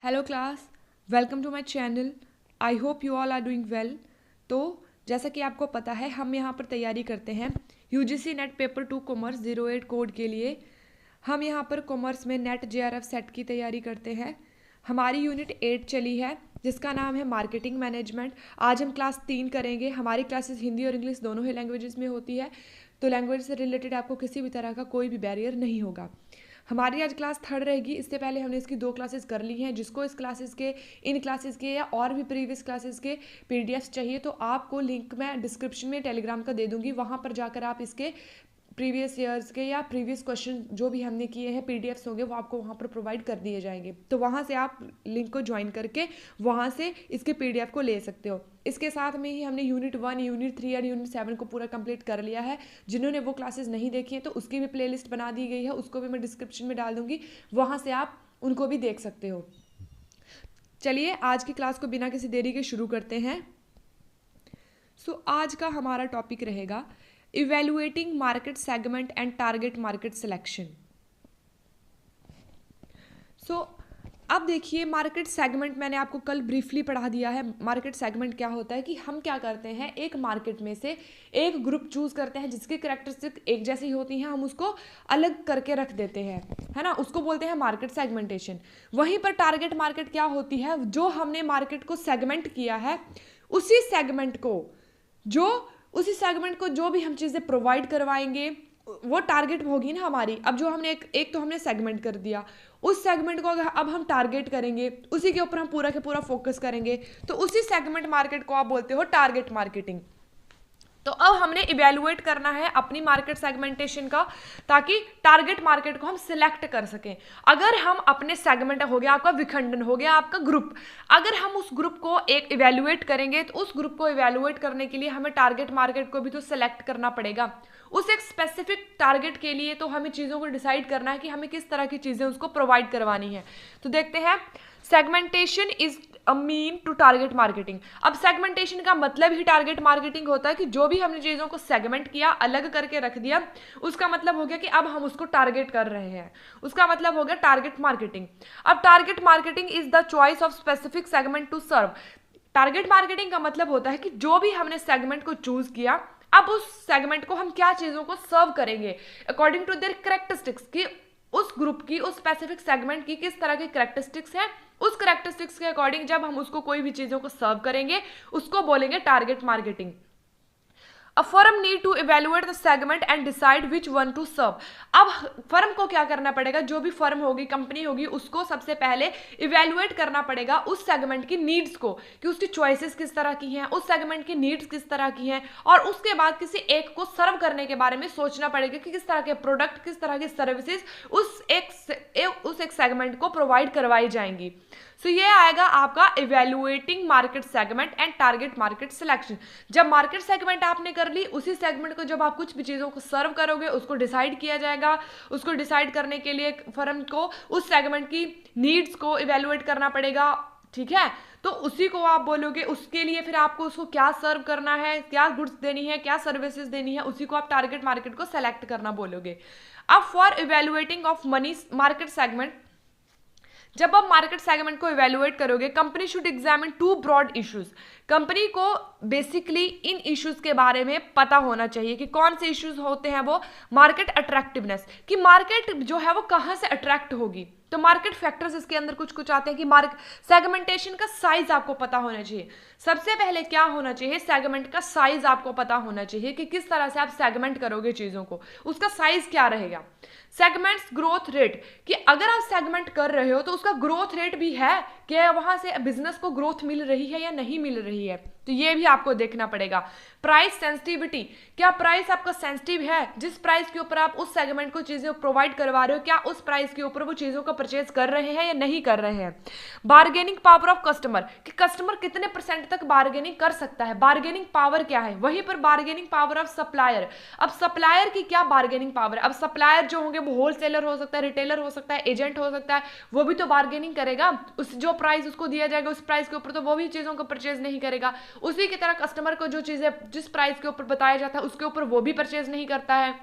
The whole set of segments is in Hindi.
Hello class, welcome to my channel. I hope you all are doing well. तो जैसा कि आपको पता है, हम यहाँ पर तैयारी करते हैं UGC net paper 2 commerce 08 code के लिए। हम यहाँ पर कॉमर्स में नेट जेआरएफ सेट की तैयारी करते हैं। हमारी यूनिट 8 चली है जिसका नाम है मार्केटिंग मैनेजमेंट। आज हम क्लास 3 करेंगे। हमारी क्लासेस हिंदी और इंग्लिश दोनों ही लैंग्वेजेस में होती है, तो लैंग्वेज से रिलेटेड आपको किसी भी तरह का कोई भी बैरियर नहीं होगा। हमारी आज क्लास 3 रहेगी। इससे पहले हमने इसकी 2 क्लासेस कर ली हैं। जिसको इन क्लासेस के या और भी प्रीवियस क्लासेस के पीडीएफ्स चाहिए तो आपको लिंक मैं डिस्क्रिप्शन में टेलीग्राम का दे दूंगी। वहाँ पर जाकर आप इसके प्रीवियस ईयर्स के या प्रीवियस क्वेश्चन जो भी हमने किए हैं पीडीएफ्स होंगे वो आपको वहाँ पर प्रोवाइड कर दिए जाएंगे। तो वहाँ से आप लिंक को ज्वाइन करके वहाँ से इसके पीडीएफ को ले सकते हो। इसके साथ में ही हमने यूनिट 1, यूनिट 3 और यूनिट 7 को पूरा कंप्लीट कर लिया है। जिन्होंने वो क्लासेस नहीं देखी हैं तो उसकी भी प्लेलिस्ट बना दी गई है, उसको भी मैं डिस्क्रिप्शन में डाल दूंगी, वहाँ से आप उनको भी देख सकते हो। चलिए आज की क्लास को बिना किसी देरी के शुरू करते हैं। आज का हमारा टॉपिक रहेगा evaluating market segment and target market selection. अब देखिए, मार्केट सेगमेंट मैंने आपको कल ब्रीफली पढ़ा दिया है। मार्केट सेगमेंट क्या होता है कि हम क्या करते हैं, एक मार्केट में से एक ग्रुप चूज करते हैं जिसकी कैरेक्टरिस्टिक एक जैसी होती हैं, हम उसको अलग करके रख देते हैं, है ना। उसको बोलते हैं मार्केट सेगमेंटेशन। वहीं पर टारगेट मार्केट क्या होती है, जो हमने मार्केट को सेगमेंट किया है उसी सेगमेंट को जो भी हम चीज़ें प्रोवाइड करवाएंगे वो टारगेट होगी ना हमारी। अब जो हमने एक तो हमने सेगमेंट कर दिया, उस सेगमेंट को अगर अब हम टारगेट करेंगे, उसी के ऊपर हम पूरा के पूरा फोकस करेंगे, तो उसी सेगमेंट मार्केट को आप बोलते हो टारगेट मार्केटिंग। तो अब हमने इवेलुएट करना है अपनी मार्केट सेगमेंटेशन का, ताकि टारगेट मार्केट को हम सिलेक्ट कर सकें। अगर हम अपने सेगमेंट, हो गया आपका विखंडन, हो गया आपका ग्रुप, अगर हम उस ग्रुप को एक इवेलुएट करेंगे तो उस ग्रुप को इवेलुएट करने के लिए हमें टारगेट मार्केट को भी तो सिलेक्ट करना पड़ेगा। उस एक स्पेसिफिक टारगेट के लिए तो हमें चीज़ों को डिसाइड करना है कि हमें किस तरह की चीज़ें उसको प्रोवाइड करवानी है। तो देखते हैं, segmentation is a mean to target marketing. अब सेगमेंटेशन का मतलब ही टारगेट मार्केटिंग होता है कि जो भी हमने चीज़ों को सेगमेंट किया, अलग करके रख दिया, उसका मतलब हो गया कि अब हम उसको टारगेट कर रहे हैं। उसका मतलब हो गया टारगेट मार्केटिंग। अब target marketing is the choice of specific segment to serve. Target marketing का मतलब होता है कि जो भी हमने सेगमेंट को चूज किया, अब उस सेगमेंट को हम क्या चीज़ों को सर्व करेंगे अकॉर्डिंग टू देयर कैरेक्टरिस्टिक्स, की उस ग्रुप की, उस स्पेसिफिक सेगमेंट की किस तरह की कैरेक्टरिस्टिक्स है, उस कैरेक्टरिस्टिक्स के अकॉर्डिंग जब हम उसको कोई भी चीज़ों को सर्व करेंगे उसको बोलेंगे target marketing. A firm need to evaluate the segment and decide which one to serve। अब फर्म को क्या करना पड़ेगा, जो भी फर्म होगी, कंपनी होगी, उसको सबसे पहले इवेल्युएट करना पड़ेगा उस सेगमेंट की नीड्स को, कि उसकी चॉइसेस किस तरह की हैं, उस सेगमेंट की नीड्स किस तरह की हैं, और उसके बाद किसी एक को सर्व करने के बारे में सोचना पड़ेगा कि किस तरह के प्रोडक्ट, किस तरह की सर्विसेज उस एक सेगमेंट को प्रोवाइड करवाई जाएंगी। सो ये आएगा आपका evaluating market segment and target market selection. जब मार्केट सेगमेंट आपने कर ली, उसी सेगमेंट को जब आप कुछ भी चीज़ों को सर्व करोगे उसको डिसाइड किया जाएगा। उसको डिसाइड करने के लिए फर्म को उस सेगमेंट की नीड्स को इवेल्युएट करना पड़ेगा, ठीक है। तो उसी को आप बोलोगे, उसके लिए फिर आपको उसको क्या सर्व करना है, क्या गुड्स देनी है, क्या सर्विसेज देनी है, उसी को आप टारगेट मार्केट को सेलेक्ट करना बोलोगे। अब for evaluating of money market segment, जब आप मार्केट सेगमेंट को इवेल्युएट करोगे, company should examine 2 broad issues. Company को बेसिकली इन इश्यूज के बारे में पता होना चाहिए कि कौन से इश्यूज होते हैं। वो मार्केट अट्रैक्टिवनेस, कि मार्केट जो है वो कहाँ से अट्रैक्ट होगी। तो मार्केट फैक्टर्स इसके अंदर कुछ कुछ आते हैं कि सेगमेंटेशन का साइज आपको पता होना चाहिए। सबसे पहले क्या होना चाहिए, सेगमेंट का साइज आपको पता होना चाहिए कि किस तरह से आप सेगमेंट करोगे चीज़ों को, उसका साइज क्या रहेगा। सेगमेंट्स ग्रोथ रेट, कि अगर आप सेगमेंट कर रहे हो तो उसका ग्रोथ रेट भी है कि वहां से बिजनेस को ग्रोथ मिल रही है या नहीं मिल रही है, तो ये भी आपको देखना पड़ेगा। प्राइस सेंसिटिविटी, क्या प्राइस आपका सेंसिटिव है, जिस प्राइस के ऊपर आप उस सेगमेंट को चीजें प्रोवाइड करवा रहे हो, क्या उस प्राइस के ऊपर वो चीजों को परचेज कर रहे हैं या नहीं कर रहे हैं। बार्गेनिंग पावर ऑफ कस्टमर, कि कस्टमर कितने % तक बार्गेनिंग कर सकता है, बार्गेनिंग पावर क्या है। वहीं पर बार्गेनिंग पावर ऑफ सप्लायर, अब सप्लायर की क्या बार्गेनिंग पावर है। अब सप्लायर जो होंगे वो होलसेलर हो सकता है, रिटेलर हो सकता है, एजेंट हो सकता है, वो भी तो बार्गेनिंग करेगा। उस जो प्राइस उसको दिया जाएगा उस प्राइस के ऊपर तो वो भी चीजों को परचेज नहीं करेगा। उसी की तरह कस्टमर को जो चीजें जिस प्राइस के ऊपर बताया जाता है उसके ऊपर वो भी परचेज नहीं करता है।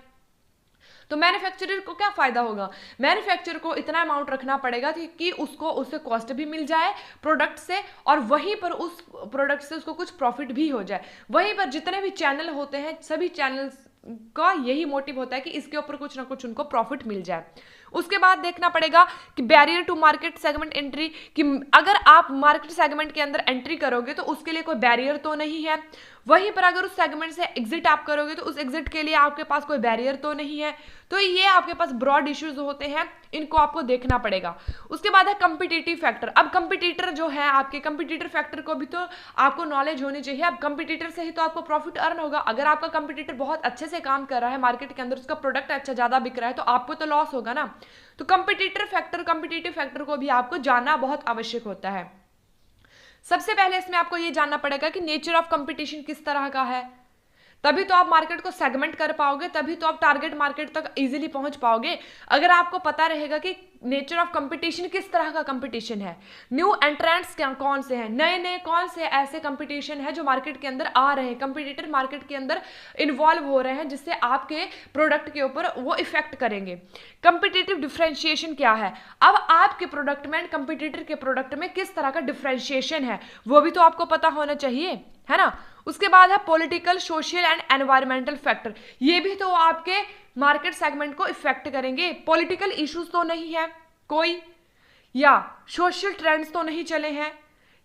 तो मैन्युफैक्चरर को क्या फायदा होगा, मैन्युफैक्चरर को इतना अमाउंट रखना पड़ेगा कि उसको उससे कॉस्ट भी मिल जाए प्रोडक्ट से, और वहीं पर उस प्रोडक्ट से उसको कुछ प्रॉफिट भी हो जाए। वहीं पर जितने भी चैनल होते हैं, सभी चैनल्स का यही मोटिव होता है कि इसके ऊपर कुछ ना कुछ उनको प्रॉफिट मिल जाए। उसके बाद देखना पड़ेगा कि barrier to market segment entry, कि अगर आप मार्केट सेगमेंट के अंदर एंट्री करोगे तो उसके लिए कोई बैरियर तो नहीं है, वहीं पर अगर उस सेगमेंट से एग्जिट आप करोगे तो उस एग्जिट के लिए आपके पास कोई बैरियर तो नहीं है। तो ये आपके पास ब्रॉड इश्यूज होते हैं, इनको आपको देखना पड़ेगा। उसके बाद है कम्पिटिटिव फैक्टर। अब कंपटीटर जो है आपके, कंपटीटर फैक्टर को भी तो आपको नॉलेज होनी चाहिए। अब कंपटीटर से ही तो आपको प्रॉफिट अर्न होगा। अगर आपका कंपटीटर बहुत अच्छे से काम कर रहा है मार्केट के अंदर, उसका प्रोडक्ट अच्छा ज्यादा बिक रहा है, तो आपको तो लॉस होगा ना। तो कंपटीटिव फैक्टर को भी आपको जानना बहुत आवश्यक होता है। सबसे पहले इसमें आपको ये जानना पड़ेगा कि नेचर ऑफ कंपटीशन किस तरह का है, तभी तो आप मार्केट को सेगमेंट कर पाओगे, तभी तो आप टारगेट मार्केट तक इजीली पहुंच पाओगे। अगर आपको पता रहेगा कि नेचर ऑफ कंपटीशन किस तरह का कंपटीशन है, न्यू एंट्रेंट्स क्या कौन से हैं, नए नए कौन से ऐसे कंपटीशन है जो मार्केट के अंदर आ रहे हैं, कंपटीटर मार्केट के अंदर इन्वॉल्व हो रहे हैं, जिससे आपके प्रोडक्ट के ऊपर वो इफेक्ट करेंगे। कंपटीटिव डिफरेंशिएशन क्या है, अब आपके प्रोडक्ट में कंपटीटर के प्रोडक्ट में किस तरह का डिफरेंशिएशन है, वो भी तो आपको पता होना चाहिए, है ना। उसके बाद है political, social and environmental factor, ये भी तो आपके मार्केट सेगमेंट को इफेक्ट करेंगे। पॉलिटिकल इश्यूज तो नहीं है कोई, या सोशल ट्रेंड्स तो नहीं चले हैं,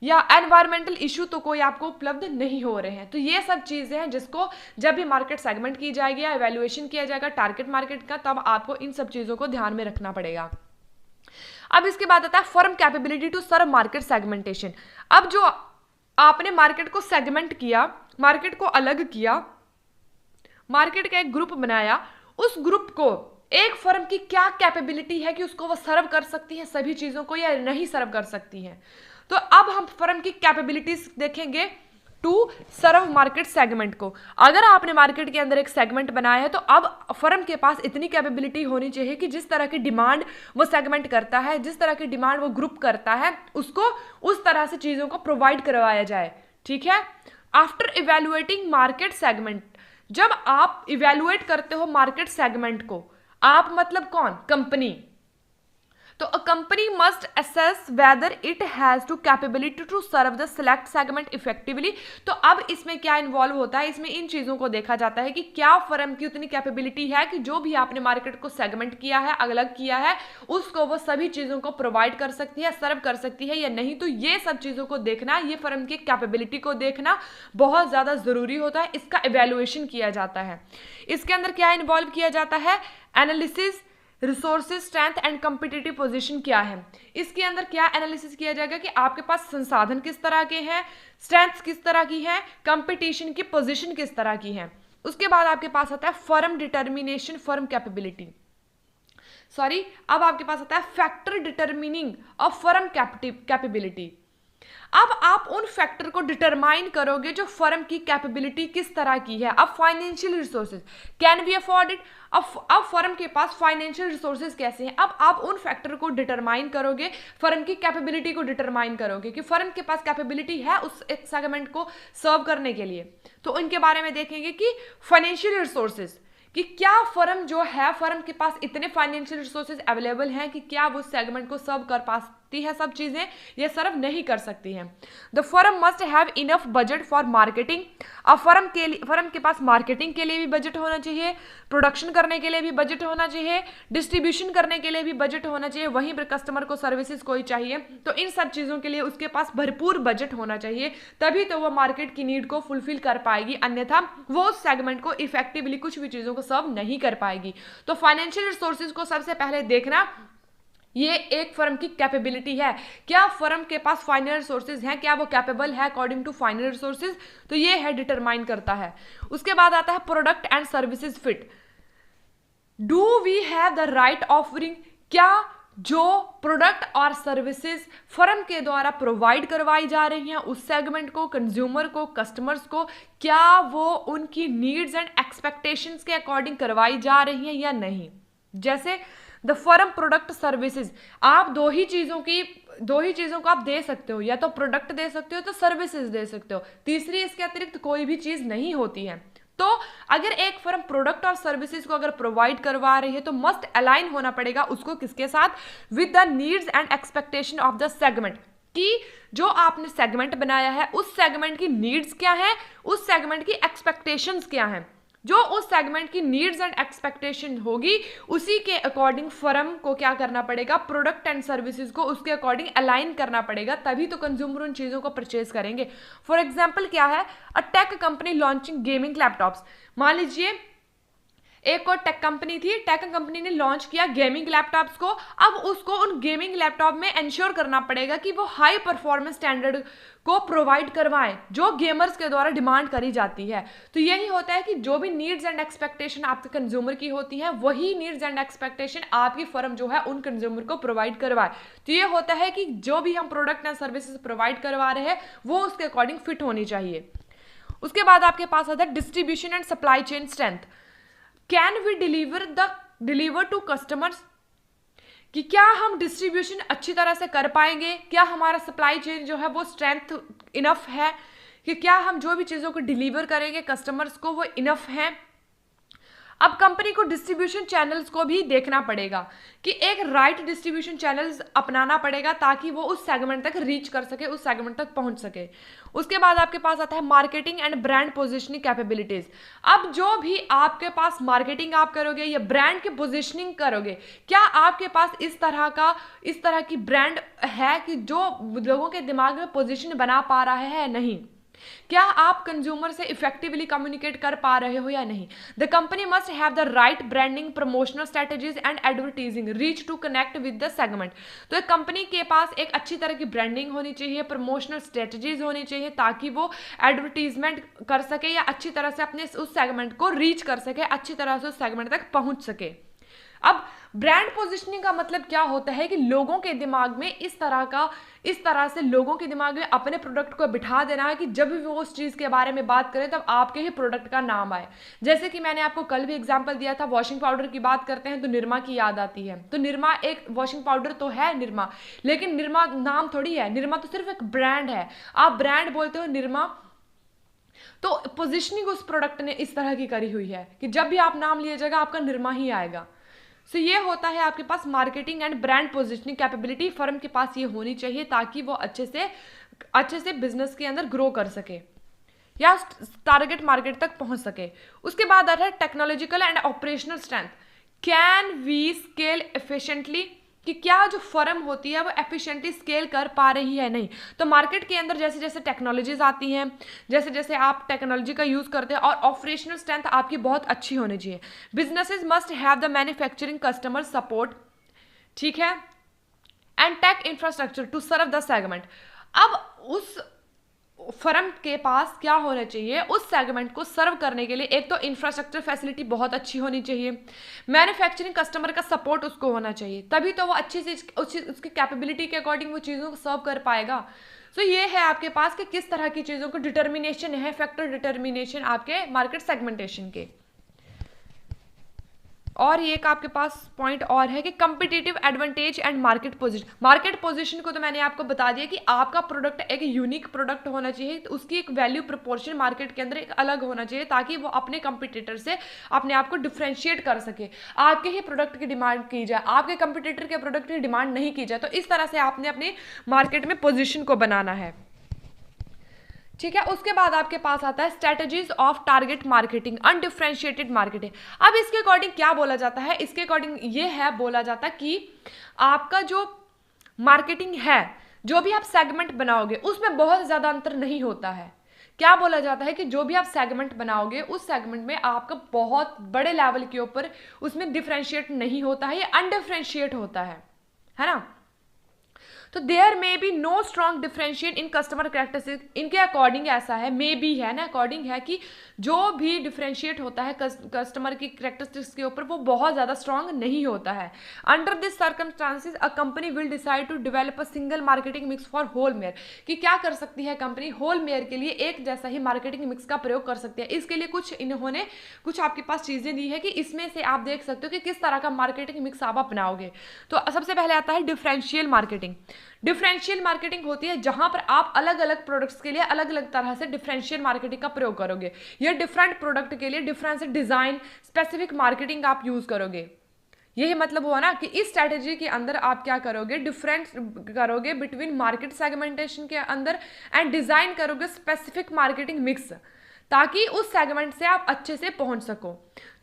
या एनवायरमेंटल इशू तो कोई आपको उपलब्ध नहीं हो रहे हैं। तो ये सब चीजें हैं जिसको जब भी मार्केट सेगमेंट की जाएगी या इवैल्यूएशन किया जाएगा टारगेट मार्केट का, तब आपको इन सब चीजों को ध्यान में रखना पड़ेगा। अब इसके बाद आता है firm capability to serve market segmentation. अब जो आपने मार्केट को सेगमेंट किया, मार्केट को अलग किया, मार्केट का एक ग्रुप बनाया, उस ग्रुप को एक फर्म की क्या कैपेबिलिटी है कि उसको वो सर्व कर सकती है सभी चीजों को, या नहीं सर्व कर सकती है। तो अब हम फर्म की कैपेबिलिटीज देखेंगे टू सर्व मार्केट सेगमेंट को। अगर आपने मार्केट के अंदर एक सेगमेंट बनाया है तो अब फर्म के पास इतनी कैपेबिलिटी होनी चाहिए कि जिस तरह की डिमांड वो सेगमेंट करता है, जिस तरह की डिमांड वो ग्रुप करता है, उसको उस तरह से चीजों को प्रोवाइड करवाया जाए। ठीक है। आफ्टर इवेल्युएटिंग मार्केट सेगमेंट, जब आप इवेल्युएट करते हो मार्केट सेगमेंट को, आप मतलब कौन, कंपनी, तो a company must assess whether it has to capability to serve the select segment effectively। तो अब इसमें क्या इन्वॉल्व होता है, इसमें इन चीजों को देखा जाता है कि क्या फर्म की उतनी कैपेबिलिटी है कि जो भी आपने मार्केट को सेगमेंट किया है, अलग किया है, उसको वो सभी चीजों को प्रोवाइड कर सकती है, सर्व कर सकती है या नहीं। तो ये सब चीजों को देखना, ये फर्म की कैपेबिलिटी को देखना बहुत ज्यादा जरूरी होता है। इसका इवैल्यूएशन किया जाता है। इसके अंदर क्या इन्वॉल्व किया जाता है, analysis, resources, strength and competitive position क्या है। इसके अंदर क्या एनालिसिस किया जाएगा कि आपके पास संसाधन किस तरह के हैं, स्ट्रेंथ किस तरह की है, कंपटीशन की पोजीशन किस तरह की है। उसके बाद आपके पास आता है फर्म डिटर्मिनेशन, फर्म कैपेबिलिटी, अब आपके पास आता है factor determining of firm capability. अब आप उन फैक्टर को डिटरमाइन करोगे जो फर्म की कैपेबिलिटी किस तरह की है। अब financial resources, can we afford it, अब फर्म के पास फाइनेंशियल रिसोर्सेज कैसे हैं। अब आप उन फैक्टर को डिटरमाइन करोगे, फर्म की कैपेबिलिटी को डिटरमाइन करोगे कि फर्म के पास कैपेबिलिटी है उस एक सेगमेंट को सर्व करने के लिए। तो इनके बारे में देखेंगे कि फाइनेंशियल रिसोर्सेज, कि क्या फर्म जो है, फर्म के पास इतने फाइनेंशियल रिसोर्सेज अवेलेबल हैं कि क्या वो सेगमेंट को सर्व कर पाती है सब चीजें, या सर्व नहीं कर सकती हैं। The firm must have enough budget for marketing. अब फर्म के पास मार्केटिंग के लिए भी बजट होना चाहिए, प्रोडक्शन करने के लिए भी बजट होना चाहिए, डिस्ट्रीब्यूशन करने के लिए भी बजट होना चाहिए, वहीं पर कस्टमर को सर्विसेज कोई चाहिए। तो इन सब चीजों के लिए उसके पास भरपूर बजट होना चाहिए, तभी तो वो मार्केट की नीड को फुलफिल कर पाएगी, अन्यथा वो उस सेगमेंट को इफेक्टिवली कुछ भी चीजों को सर्व नहीं कर पाएगी। तो फाइनेंशियल रिसोर्सेज को सबसे पहले देखना, ये एक फर्म की कैपेबिलिटी है, क्या फर्म के पास फाइनेंशियल रिसोर्सेज हैं, क्या वो कैपेबल है अकॉर्डिंग टू फाइनेंशियल रिसोर्सेज, तो ये है डिटरमाइन करता है। उसके बाद आता है product and services fit, do we have the right offering, क्या जो प्रोडक्ट और सर्विसेज फर्म के द्वारा प्रोवाइड करवाई जा रही हैं उस सेगमेंट को, कंज्यूमर को, कस्टमर्स को, क्या वो उनकी नीड्स एंड एक्सपेक्टेशंस के अकॉर्डिंग करवाई जा रही हैं या नहीं। जैसे द फर्म प्रोडक्ट सर्विसेज, आप दो ही चीजों को आप दे सकते हो, या तो प्रोडक्ट दे सकते हो तो सर्विसेज दे सकते हो, तीसरी इसके अतिरिक्त कोई भी चीज नहीं होती है। तो अगर एक फर्म प्रोडक्ट और सर्विसेज को अगर प्रोवाइड करवा रही है तो मस्ट अलाइन होना पड़ेगा उसको किसके साथ, with the needs and expectation of the segment, कि जो आपने सेगमेंट बनाया है उस सेगमेंट की नीड्स क्या है, उस सेगमेंट की एक्सपेक्टेशंस क्या हैं। जो उस सेगमेंट की नीड्स एंड एक्सपेक्टेशन होगी उसी के अकॉर्डिंग फर्म को क्या करना पड़ेगा, प्रोडक्ट एंड सर्विसेज को उसके अकॉर्डिंग अलाइन करना पड़ेगा, तभी तो कंज्यूमर उन चीज़ों को परचेज करेंगे। फॉर एग्जाम्पल क्या है, a tech company launching gaming laptops. मान लीजिए एक और टेक कंपनी थी, टेक कंपनी ने लॉन्च किया गेमिंग लैपटॉप्स को। अब उसको उन गेमिंग लैपटॉप में इंश्योर करना पड़ेगा कि वो हाई परफॉर्मेंस स्टैंडर्ड को प्रोवाइड करवाएं जो गेमर्स के द्वारा डिमांड करी जाती है। तो यही होता है कि जो भी नीड्स एंड एक्सपेक्टेशन आपके कंज्यूमर की होती है वही नीड्स एंड एक्सपेक्टेशन आपकी फर्म जो है उन कंज्यूमर को प्रोवाइड करवाए। तो ये होता है कि जो भी हम प्रोडक्ट एंड सर्विसेज प्रोवाइड करवा रहे हैं वो उसके अकॉर्डिंग फिट होनी चाहिए। उसके बाद आपके पास आता है distribution and supply chain strength. Can we deliver to customers, कि क्या हम डिस्ट्रीब्यूशन अच्छी तरह से कर पाएंगे, क्या हमारा सप्लाई चेन जो है वो स्ट्रेंथ इनफ है, कि क्या हम जो भी चीज़ों को डिलीवर करेंगे कस्टमर्स को वो इनफ है। अब कंपनी को डिस्ट्रीब्यूशन चैनल्स को भी देखना पड़ेगा कि एक राइट डिस्ट्रीब्यूशन चैनल्स अपनाना पड़ेगा ताकि वो उस सेगमेंट तक रीच कर सके, उस सेगमेंट तक पहुंच सके। उसके बाद आपके पास आता है marketing and brand positioning capabilities. अब जो भी आपके पास मार्केटिंग आप करोगे या ब्रांड की पोजिशनिंग करोगे, क्या आपके पास इस तरह की ब्रांड है कि जो लोगों के दिमाग में पोजिशन बना पा रहा है नहीं, क्या आप कंज्यूमर से इफेक्टिवली कम्युनिकेट कर पा रहे हो या नहीं। The company must have the right branding, promotional strategies and advertising reach to connect with the segment. तो एक कंपनी के पास एक अच्छी तरह की ब्रांडिंग होनी चाहिए, प्रमोशनल स्ट्रेटेजीज होनी चाहिए ताकि वो एडवर्टीजमेंट कर सके या अच्छी तरह से अपने उस सेगमेंट को रीच कर सके, अच्छी तरह से उस सेगमेंट तक पहुंच सके। अब ब्रांड पोजिशनिंग का मतलब क्या होता है कि लोगों के दिमाग में इस तरह से लोगों के दिमाग में अपने प्रोडक्ट को बिठा देना है कि जब भी वो उस चीज़ के बारे में बात करें तब आपके ही प्रोडक्ट का नाम आए। जैसे कि मैंने आपको कल भी एग्जांपल दिया था, वॉशिंग पाउडर की बात करते हैं तो निरमा की याद आती है। तो निरमा एक वॉशिंग पाउडर तो है निरमा, लेकिन निरमा नाम थोड़ी है, निरमा तो सिर्फ एक ब्रांड है। आप ब्रांड बोलते हो निरमा, तो पोजिशनिंग उस प्रोडक्ट ने इस तरह की करी हुई है कि जब भी आप नाम लिए जाएगा आपका निरमा ही आएगा। सो ये होता है आपके पास marketing and brand positioning capability, firm के पास ये होनी चाहिए ताकि वो अच्छे से बिजनेस के अंदर ग्रो कर सके या टारगेट मार्केट तक पहुंच सके। उसके बाद आता है technological and operational strength. Can we scale efficiently, कि क्या जो फर्म होती है वो एफिशिएंटली स्केल कर पा रही है नहीं। तो मार्केट के अंदर जैसे जैसे टेक्नोलॉजीज आती हैं, जैसे जैसे आप टेक्नोलॉजी का यूज़ करते हैं, और ऑपरेशनल स्ट्रेंथ आपकी बहुत अच्छी होनी चाहिए। Businesses must have the manufacturing customer support, ठीक है, and tech infrastructure to serve the segment. अब उस फर्म के पास क्या होना चाहिए, उस सेगमेंट को सर्व करने के लिए एक तो इंफ्रास्ट्रक्चर फैसिलिटी बहुत अच्छी होनी चाहिए, मैन्युफैक्चरिंग कस्टमर का सपोर्ट उसको होना चाहिए, तभी तो वो अच्छी से उसकी कैपेबिलिटी के अकॉर्डिंग वो चीज़ों को सर्व कर पाएगा। सो ये है आपके पास कि किस तरह की चीज़ों को डिटर्मिनेशन है, फैक्टर डिटर्मिनेशन आपके मार्केट सेगमेंटेशन के। और ये एक आपके पास पॉइंट और है कि competitive advantage and market position. Market position को तो मैंने आपको बता दिया कि आपका प्रोडक्ट एक यूनिक प्रोडक्ट होना चाहिए, तो उसकी एक वैल्यू प्रोपोर्शन मार्केट के अंदर एक अलग होना चाहिए ताकि वो अपने कंपिटिटर से अपने आप को डिफ्रेंशिएट कर सके। आपके ही प्रोडक्ट की डिमांड की जाए, आपके कंपिटिटर के प्रोडक्ट की डिमांड नहीं की जाए। तो इस तरह से आपने अपने मार्केट में पोजिशन को बनाना है, ठीक है। उसके बाद आपके पास आता है strategies of target marketing, undifferentiated marketing. अब इसके अकॉर्डिंग क्या बोला जाता है, इसके अकॉर्डिंग ये है बोला जाता है कि आपका जो मार्केटिंग है, जो भी आप सेगमेंट बनाओगे उसमें बहुत ज़्यादा अंतर नहीं होता है। क्या बोला जाता है कि जो भी आप सेगमेंट बनाओगे उस सेगमेंट में आपका बहुत बड़े लेवल के ऊपर उसमें डिफरेंशिएट नहीं होता है, ये अनडिफरेंशिएट होता है ना। तो there may be no strong differentiate in customer characteristic, इनके अकॉर्डिंग ऐसा है, मे बी है ना, अकॉर्डिंग है कि जो भी डिफरेंशिएट होता है कस्टमर की कैरेक्टरिस्टिक्स के ऊपर वो बहुत ज़्यादा स्ट्रॉन्ग नहीं होता है। Under this circumstances a company will decide to develop a single marketing mix for whole mayor, कि क्या कर सकती है कंपनी, होल मेयर के लिए एक जैसा ही मार्केटिंग मिक्स का प्रयोग कर सकती है। इसके लिए इन्होंने कुछ आपके पास चीज़ें दी है कि इसमें से आप देख सकते हो कि किस तरह का मार्केटिंग मिक्स आप अपनाओगे। तो सबसे पहले आता है डिफरेंशियल मार्केटिंग। डिफरेंशियल मार्केटिंग होती है जहां पर आप अलग अलग प्रोडक्ट्स के लिए अलग अलग तरह से डिफरेंशियल मार्केटिंग का प्रयोग करोगे, या डिफरेंट प्रोडक्ट के लिए डिफरेंट डिजाइन स्पेसिफिक मार्केटिंग आप यूज करोगे। यही मतलब हुआ ना कि इस स्ट्रैटेजी के अंदर आप क्या करोगे, डिफरेंट करोगे बिटवीन मार्केट सेगमेंटेशन के अंदर एंड डिजाइन करोगे स्पेसिफिक मार्केटिंग मिक्स, ताकि उस सेगमेंट से आप अच्छे से पहुंच सको।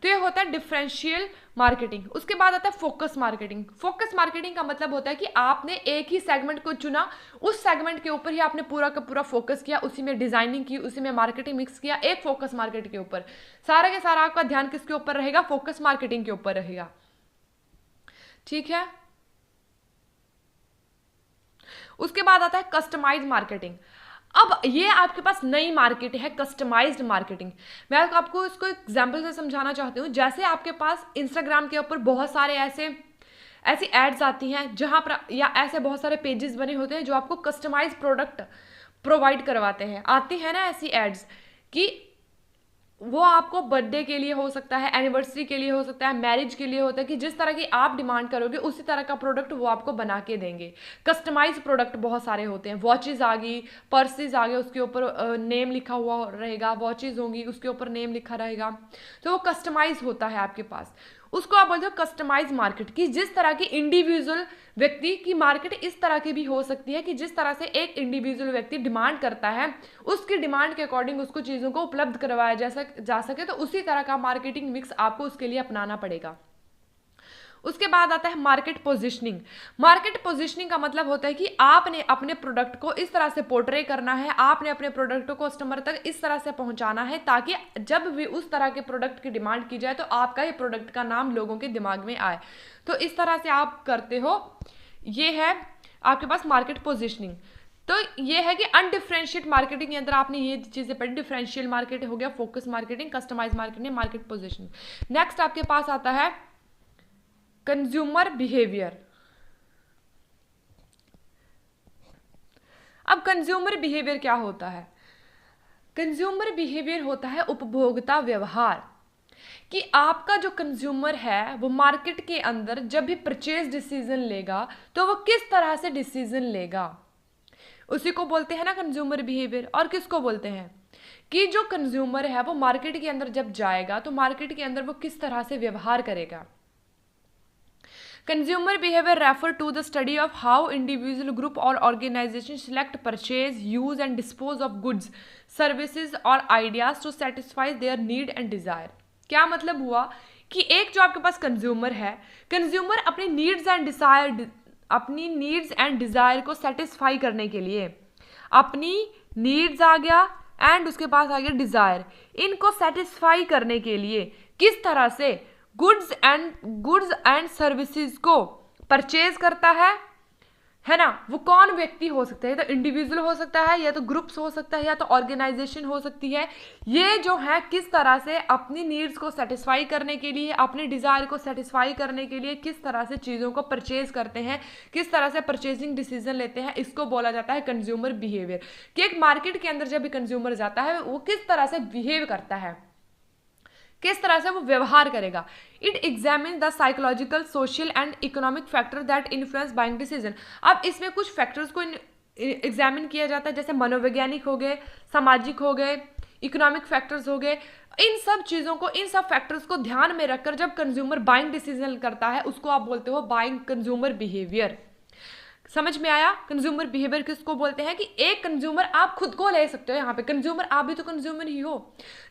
तो ये होता है डिफरेंशियल मार्केटिंग। उसके बाद आता है फोकस मार्केटिंग। फोकस मार्केटिंग का मतलब होता है कि आपने एक ही सेगमेंट को चुना, उस सेगमेंट के ऊपर ही आपने पूरा का पूरा फोकस किया, उसी में डिजाइनिंग की, उसी में मार्केटिंग मिक्स किया, एक फोकस मार्केट के ऊपर। सारा के सारा आपका ध्यान किसके ऊपर रहेगा, फोकस मार्केटिंग के ऊपर रहेगा। ठीक है। उसके बाद आता है कस्टमाइज्ड मार्केटिंग। अब ये आपके पास नई मार्केट है, कस्टमाइज्ड मार्केटिंग। मैं आपको इसको एग्जांपल से समझाना चाहती हूँ। जैसे आपके पास इंस्टाग्राम के ऊपर बहुत सारे ऐसी एड्स आती हैं जहां पर, या ऐसे बहुत सारे पेजेस बने होते हैं जो आपको कस्टमाइज प्रोडक्ट प्रोवाइड करवाते हैं। आती है ना ऐसी एड्स कि वो आपको बर्थडे के लिए हो सकता है, एनिवर्सरी के लिए हो सकता है, मैरिज के लिए होता है, कि जिस तरह की आप डिमांड करोगे उसी तरह का प्रोडक्ट वो आपको बना के देंगे। कस्टमाइज प्रोडक्ट बहुत सारे होते हैं। वॉचेज आ गई, पर्सेज आ गए, उसके ऊपर नेम लिखा हुआ रहेगा, वॉचेज होंगी उसके ऊपर नेम लिखा रहेगा, तो वो कस्टमाइज होता है आपके पास। उसको आप बोलते हो कस्टमाइज मार्केट, कि जिस तरह की इंडिविजुअल व्यक्ति की मार्केट इस तरह की भी हो सकती है कि जिस तरह से एक इंडिविजुअल व्यक्ति डिमांड करता है, उसकी डिमांड के अकॉर्डिंग उसको चीज़ों को उपलब्ध करवाया जा सके, तो उसी तरह का मार्केटिंग मिक्स आपको उसके लिए अपनाना पड़ेगा। उसके बाद आता है मार्केट पोजीशनिंग। मार्केट पोजीशनिंग का मतलब होता है कि आपने अपने प्रोडक्ट को इस तरह से पोर्ट्रे करना है, आपने अपने प्रोडक्ट को कस्टमर तक इस तरह से पहुंचाना है ताकि जब भी उस तरह के प्रोडक्ट की डिमांड की जाए तो आपका ये प्रोडक्ट का नाम लोगों के दिमाग में आए। तो इस तरह से आप करते हो। ये है आपके पास मार्केट पोजीशनिंग। तो ये है कि अनडिफरेंशिएट मार्केटिंग के अंदर आपने ये चीजें पढ़ी। डिफरेंशियल मार्केट हो गया, focus marketing, customize marketing, market positioning. Next आपके पास आता है कंज्यूमर बिहेवियर। अब कंज्यूमर बिहेवियर क्या होता है? कंज्यूमर बिहेवियर होता है उपभोक्ता व्यवहार, कि आपका जो कंज्यूमर है वो मार्केट के अंदर जब भी परचेज डिसीजन लेगा तो वो किस तरह से डिसीजन लेगा, उसी को बोलते हैं ना कंज्यूमर बिहेवियर। और किसको बोलते हैं कि जो कंज्यूमर है वो मार्केट के अंदर जब जाएगा तो मार्केट के अंदर वो किस तरह से व्यवहार करेगा। Consumer behavior refer to the study of how individual group or organization select, purchase, use and dispose of goods, services or ideas to satisfy their need and desire। क्या मतलब हुआ कि एक जो आपके पास कंज्यूमर है, कंज्यूमर अपनी नीड्स एंड डिजायर को सेटिस्फाई करने के लिए, अपनी नीड्स आ गया एंड उसके पास आ गया डिजायर, इनको सेटिस्फाई करने के लिए किस तरह से गुड्स एंड सर्विसेज को परचेज करता है ना। वो कौन व्यक्ति हो सकता है, या तो इंडिविजुअल हो सकता है, या तो ग्रुप्स हो सकता है, या तो ऑर्गेनाइजेशन हो सकती है। ये जो है किस तरह से अपनी नीड्स को सेटिस्फाई करने के लिए, अपने डिजायर को सेटिस्फाई करने के लिए किस तरह से चीज़ों को परचेज करते हैं, किस तरह से परचेजिंग डिसीजन लेते हैं, इसको बोला जाता है कंज्यूमर बिहेवियर। कि एक मार्केट के अंदर जब भी कंज्यूमर जाता है वो किस तरह से बिहेव करता है, किस तरह से वो व्यवहार करेगा। It examine the psychological, social and economic factor that influence buying decision. अब इसमें कुछ फैक्टर्स को एग्जामिन किया जाता है, जैसे मनोवैज्ञानिक हो गए, सामाजिक हो गए, इकोनॉमिक फैक्टर्स हो गए। इन सब चीज़ों को, इन सब फैक्टर्स को ध्यान में रखकर जब कंज्यूमर बाइंग डिसीजन करता है उसको आप बोलते हो बाइंग कंज्यूमर बिहेवियर। समझ में आया? कंज्यूमर बिहेवियर किसको बोलते हैं कि एक कंज्यूमर आप खुद को ले सकते हो, यहाँ पे कंज्यूमर आप भी तो कंज्यूमर ही हो।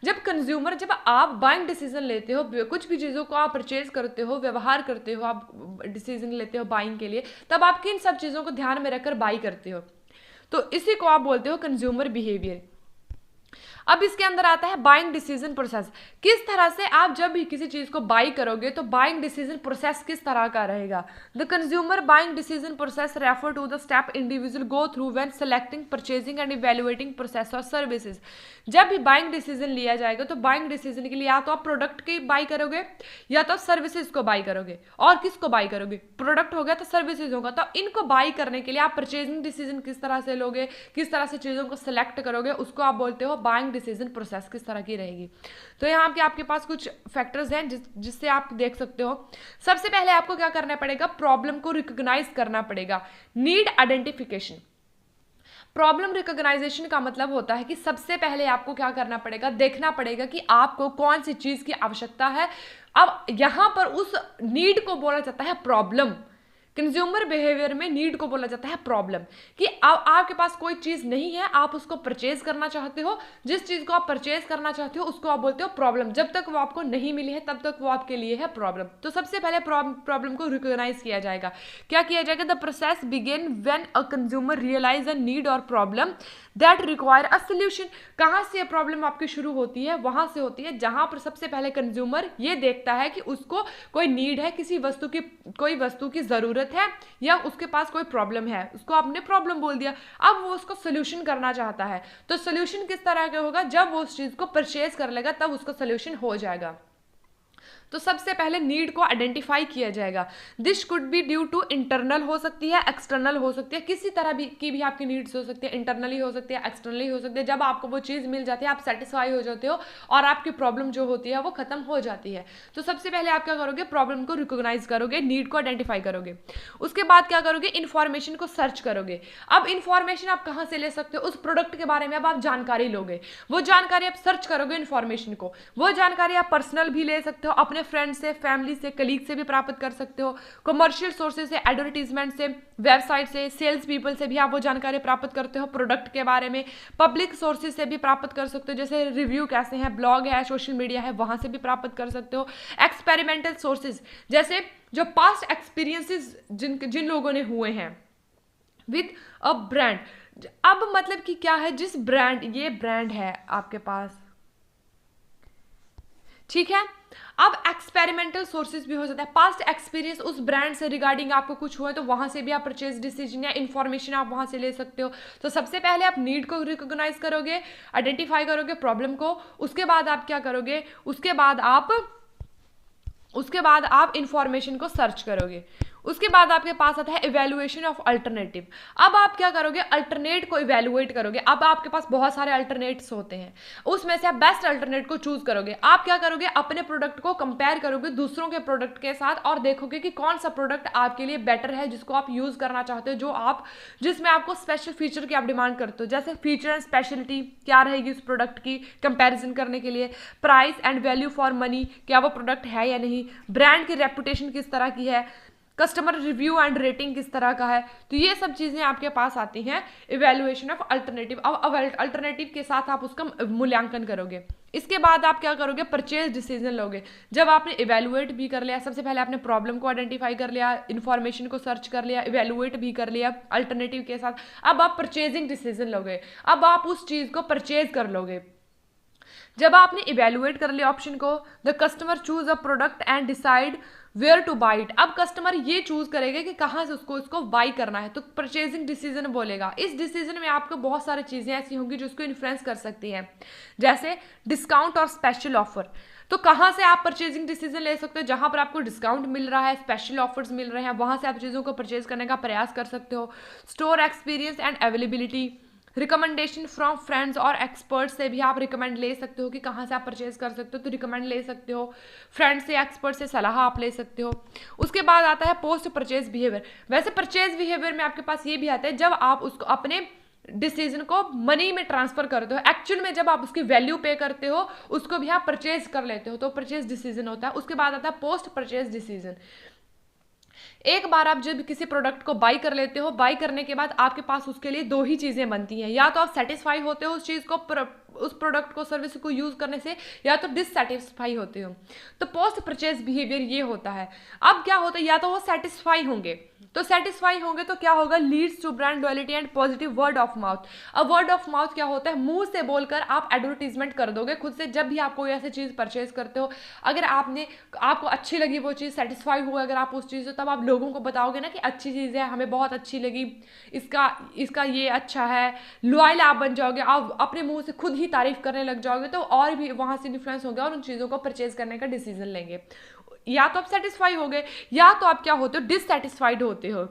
जब आप बाइंग डिसीजन लेते हो, कुछ भी चीज़ों को आप परचेज करते हो, व्यवहार करते हो, आप डिसीजन लेते हो बाइंग के लिए, तब आप किन सब चीज़ों को ध्यान में रखकर बाई करते हो, तो इसी को आप बोलते हो कंज्यूमर बिहेवियर। अब इसके अंदर आता है बाइंग डिसीजन प्रोसेस। किस तरह से आप जब भी किसी चीज को बाई करोगे तो बाइंग डिसीजन प्रोसेस किस तरह का रहेगा। The consumer buying decision process refer to the step individual go through when selecting, purchasing and evaluating process और सर्विसेज। जब भी बाइंग डिसीजन लिया जाएगा तो बाइंग डिसीजन के लिए या तो आप प्रोडक्ट की बाई करोगे या तो सर्विसेज को बाई करोगे। और किसको बाई करोगे? प्रोडक्ट हो गया तो सर्विसेज होगा। तो इनको बाई करने के लिए आप परचेजिंग डिसीजन किस तरह से लोगे, किस तरह से चीज़ों को सिलेक्ट करोगे, उसको आप बोलते हो बाइंग डिसीजन प्रोसेस किस तरह की रहेगी। तो यहाँ पे आपके पास कुछ फैक्टर्स हैं जिससे आप देख सकते हो। सबसे पहले आपको क्या करना पड़ेगा, प्रॉब्लम को रिकॉग्नाइज करना पड़ेगा। नीड आइडेंटिफिकेशन, प्रॉब्लम रिकॉग्नाइजेशन का मतलब होता है कि सबसे पहले आपको क्या करना पड़ेगा, देखना पड़ेगा कि आपको कौन सी चीज की आवश्यकता है। अब यहां पर उस नीड को बोला जाता है प्रॉब्लम। कंज्यूमर बिहेवियर में नीड को बोला जाता है प्रॉब्लम, कि आपके पास कोई चीज नहीं है, आप उसको परचेज करना चाहते हो, जिस चीज को आप परचेज करना चाहते हो उसको आप बोलते हो प्रॉब्लम। जब तक वो आपको नहीं मिली है तब तक वो आपके लिए है प्रॉब्लम। तो सबसे पहले प्रॉब्लम को रिकॉग्नाइज किया जाएगा। क्या किया जाएगा, the process begin when a consumer realise a need और problem that require a solution. कहां से प्रॉब्लम आपकी शुरू होती है, वहां से होती है जहां पर सबसे पहले कंज्यूमर ये देखता है कि उसको कोई नीड है, किसी वस्तु की, कोई वस्तु की जरूरत है, या उसके पास कोई प्रॉब्लम है, उसको आपने प्रॉब्लम बोल दिया, अब वो उसको सोल्यूशन करना चाहता है। तो सोल्यूशन किस तरह का होगा, जब वो उस चीज को परचेज कर लेगा तब उसका सोल्यूशन हो जाएगा। तो सबसे पहले नीड को आइडेंटिफाई किया जाएगा। This could be due to internal हो सकती है, एक्सटर्नल हो सकती है, किसी तरह की भी आपकी नीड्स हो सकती है, इंटरनली हो सकती है, एक्सटर्नली हो सकती है। जब आपको वो चीज़ मिल जाती है आप सेटिस्फाई हो जाते हो और आपकी प्रॉब्लम जो होती है वो खत्म हो जाती है। तो सबसे पहले आप क्या करोगे, प्रॉब्लम को रिकॉग्नाइज करोगे, नीड को आइडेंटिफाई करोगे। उसके बाद क्या करोगे, इन्फॉर्मेशन को सर्च करोगे। अब इन्फॉर्मेशन आप कहाँ से ले सकते हो, उस प्रोडक्ट के बारे में अब आप जानकारी लोगे, वो जानकारी आप सर्च करोगे इन्फॉर्मेशन को। वो जानकारी आप पर्सनल भी ले सकते हो, अपने फ्रेंड से, फैमिली से, कलीग से भी प्राप्त कर सकते हो, कमर्शियल सोर्सेज से, एडवर्टीजमेंट से, वेबसाइट से, सेल्स पीपल से भी आप वो जानकारी प्राप्त करते हो प्रोडक्ट के बारे में। पब्लिक सोर्सेज से भी प्राप्त कर सकते हो, जैसे रिव्यू कैसे हैं, ब्लॉग है, सोशल मीडिया है, वहां से भी प्राप्त कर सकते हो। एक्सपेरिमेंटल सोर्सेज, जैसे जो पास्ट एक्सपीरियंसेस जिन लोगों ने हुए हैं विद अ ब्रांड। अब मतलब कि क्या है, जिस ब्रांड, ये ब्रांड है आपके पास, ठीक है। अब एक्सपेरिमेंटल सोर्सेज भी हो सकता है, पास्ट एक्सपीरियंस उस ब्रांड से रिगार्डिंग आपको कुछ हुआ है तो वहां से भी आप परचेज डिसीजन या इन्फॉर्मेशन आप वहां से ले सकते हो। तो सबसे पहले आप नीड को रिकॉग्नाइज करोगे, आइडेंटिफाई करोगे प्रॉब्लम को। उसके बाद आप क्या करोगे, उसके बाद आप इंफॉर्मेशन को सर्च करोगे। उसके बाद आपके पास आता है इवेल्युएशन ऑफ अल्टरनेटिव। अब आप क्या करोगे, अल्टरनेट को इवेल्युएट करोगे। अब आपके पास बहुत सारे अल्टरनेट्स होते हैं, उसमें से आप बेस्ट अल्टरनेट को चूज करोगे। आप क्या करोगे, अपने प्रोडक्ट को कंपेयर करोगे दूसरों के प्रोडक्ट के साथ और देखोगे कि कौन सा प्रोडक्ट आपके लिए बेटर है, जिसको आप यूज करना चाहते हो, जिसमें आपको स्पेशल फीचर की आप डिमांड करते हो। जैसे फीचर एंड स्पेशलिटी क्या रहेगी उस प्रोडक्ट की कंपेरिजन करने के लिए, price and value for money, क्या वो प्रोडक्ट है या नहीं, ब्रांड की रेपुटेशन किस तरह की है, कस्टमर रिव्यू एंड रेटिंग किस तरह का है। तो ये सब चीजें आपके पास आती हैं इवेल्युएशन ऑफ अल्टरनेटिव। अब अल्टरनेटिव के साथ आप उसका मूल्यांकन करोगे। इसके बाद आप क्या करोगे, परचेज डिसीजन लोगे। जब आपने इवेल्युएट भी कर लिया, सबसे पहले आपने प्रॉब्लम को आइडेंटिफाई कर लिया, इन्फॉर्मेशन को सर्च कर लिया, इवेल्युएट भी कर लिया अल्टरनेटिव के साथ, अब आप परचेजिंग डिसीजन लोगे। अब आप उस चीज को परचेज कर लोगे। जब आपने इवेल्युएट कर लिया ऑप्शन को, the customer choose a product and decide where to buy it. अब कस्टमर ये चूज करेगा कि कहाँ से उसको इसको बाई करना है, तो परचेजिंग डिसीजन बोलेगा। इस डिसीजन में आपको बहुत सारी चीजें ऐसी होंगी जो उसको इन्फ्लुएंस कर सकती हैं, जैसे डिस्काउंट और स्पेशल ऑफर। तो कहाँ से आप परचेजिंग डिसीजन ले सकते हो, जहां पर आपको डिस्काउंट मिल रहा है, स्पेशल ऑफर्स मिल रहे हैं, वहां से आप चीजों को परचेज करने का प्रयास कर सकते हो। Store experience and availability, recommendation from friends और एक्सपर्ट से भी आप रिकमेंड ले सकते हो कि कहाँ से आप परचेज कर सकते हो, तो रिकमेंड ले सकते हो। फ्रेंड्स से, एक्सपर्ट से सलाह आप ले सकते हो। उसके बाद आता है पोस्ट परचेज बिहेवियर। वैसे परचेज बिहेवियर में आपके पास ये भी आता है जब आप उसको अपने डिसीजन को मनी में ट्रांसफर करते हो, एक्चुअल में जब आप उसकी वैल्यू पे करते हो उसको भी आप परचेज कर लेते हो, तो परचेज डिसीजन होता है। उसके बाद आता है पोस्ट परचेज डिसीजन। एक बार आप जब किसी प्रोडक्ट को बाई कर लेते हो, बाई करने के बाद आपके पास उसके लिए दो ही चीजें बनती हैं, या तो आप सेटिस्फाई होते हो उस चीज को, उस प्रोडक्ट को, सर्विस को यूज करने से, या तो डिससेटिस्फाई होते हो। तो पोस्ट परचेज बिहेवियर ये होता है। अब क्या होता है, या तो वो सेटिस्फाई होंगे, तो सेटिस्फाई होंगे तो क्या होगा, leads to brand loyalty and positive word of mouth. अब वर्ड ऑफ माउथ क्या होता है, मुंह से बोलकर आप एडवर्टीजमेंट कर दोगे खुद से। जब भी आप कोई ऐसी चीज परचेज करते हो, अगर आपको अच्छी लगी वो चीज, सेटिस्फाई हुआ अगर आप उस चीज से, तब आप लोगों को बताओगे ना कि अच्छी चीज है, हमें बहुत अच्छी लगी, इसका ये अच्छा है। लॉयल आप बन जाओगे, आप अपने मुंह से खुद ही तारीफ करने लग जाओगे, तो और भी वहां से इन्फ्लुएंस होंगे और उन चीजों को परचेज करने का डिसीजन लेंगे। या तो आप सेटिस्फाई हो गए, या तो आप क्या होते हो, डिससेटिस्फाइड होते हो।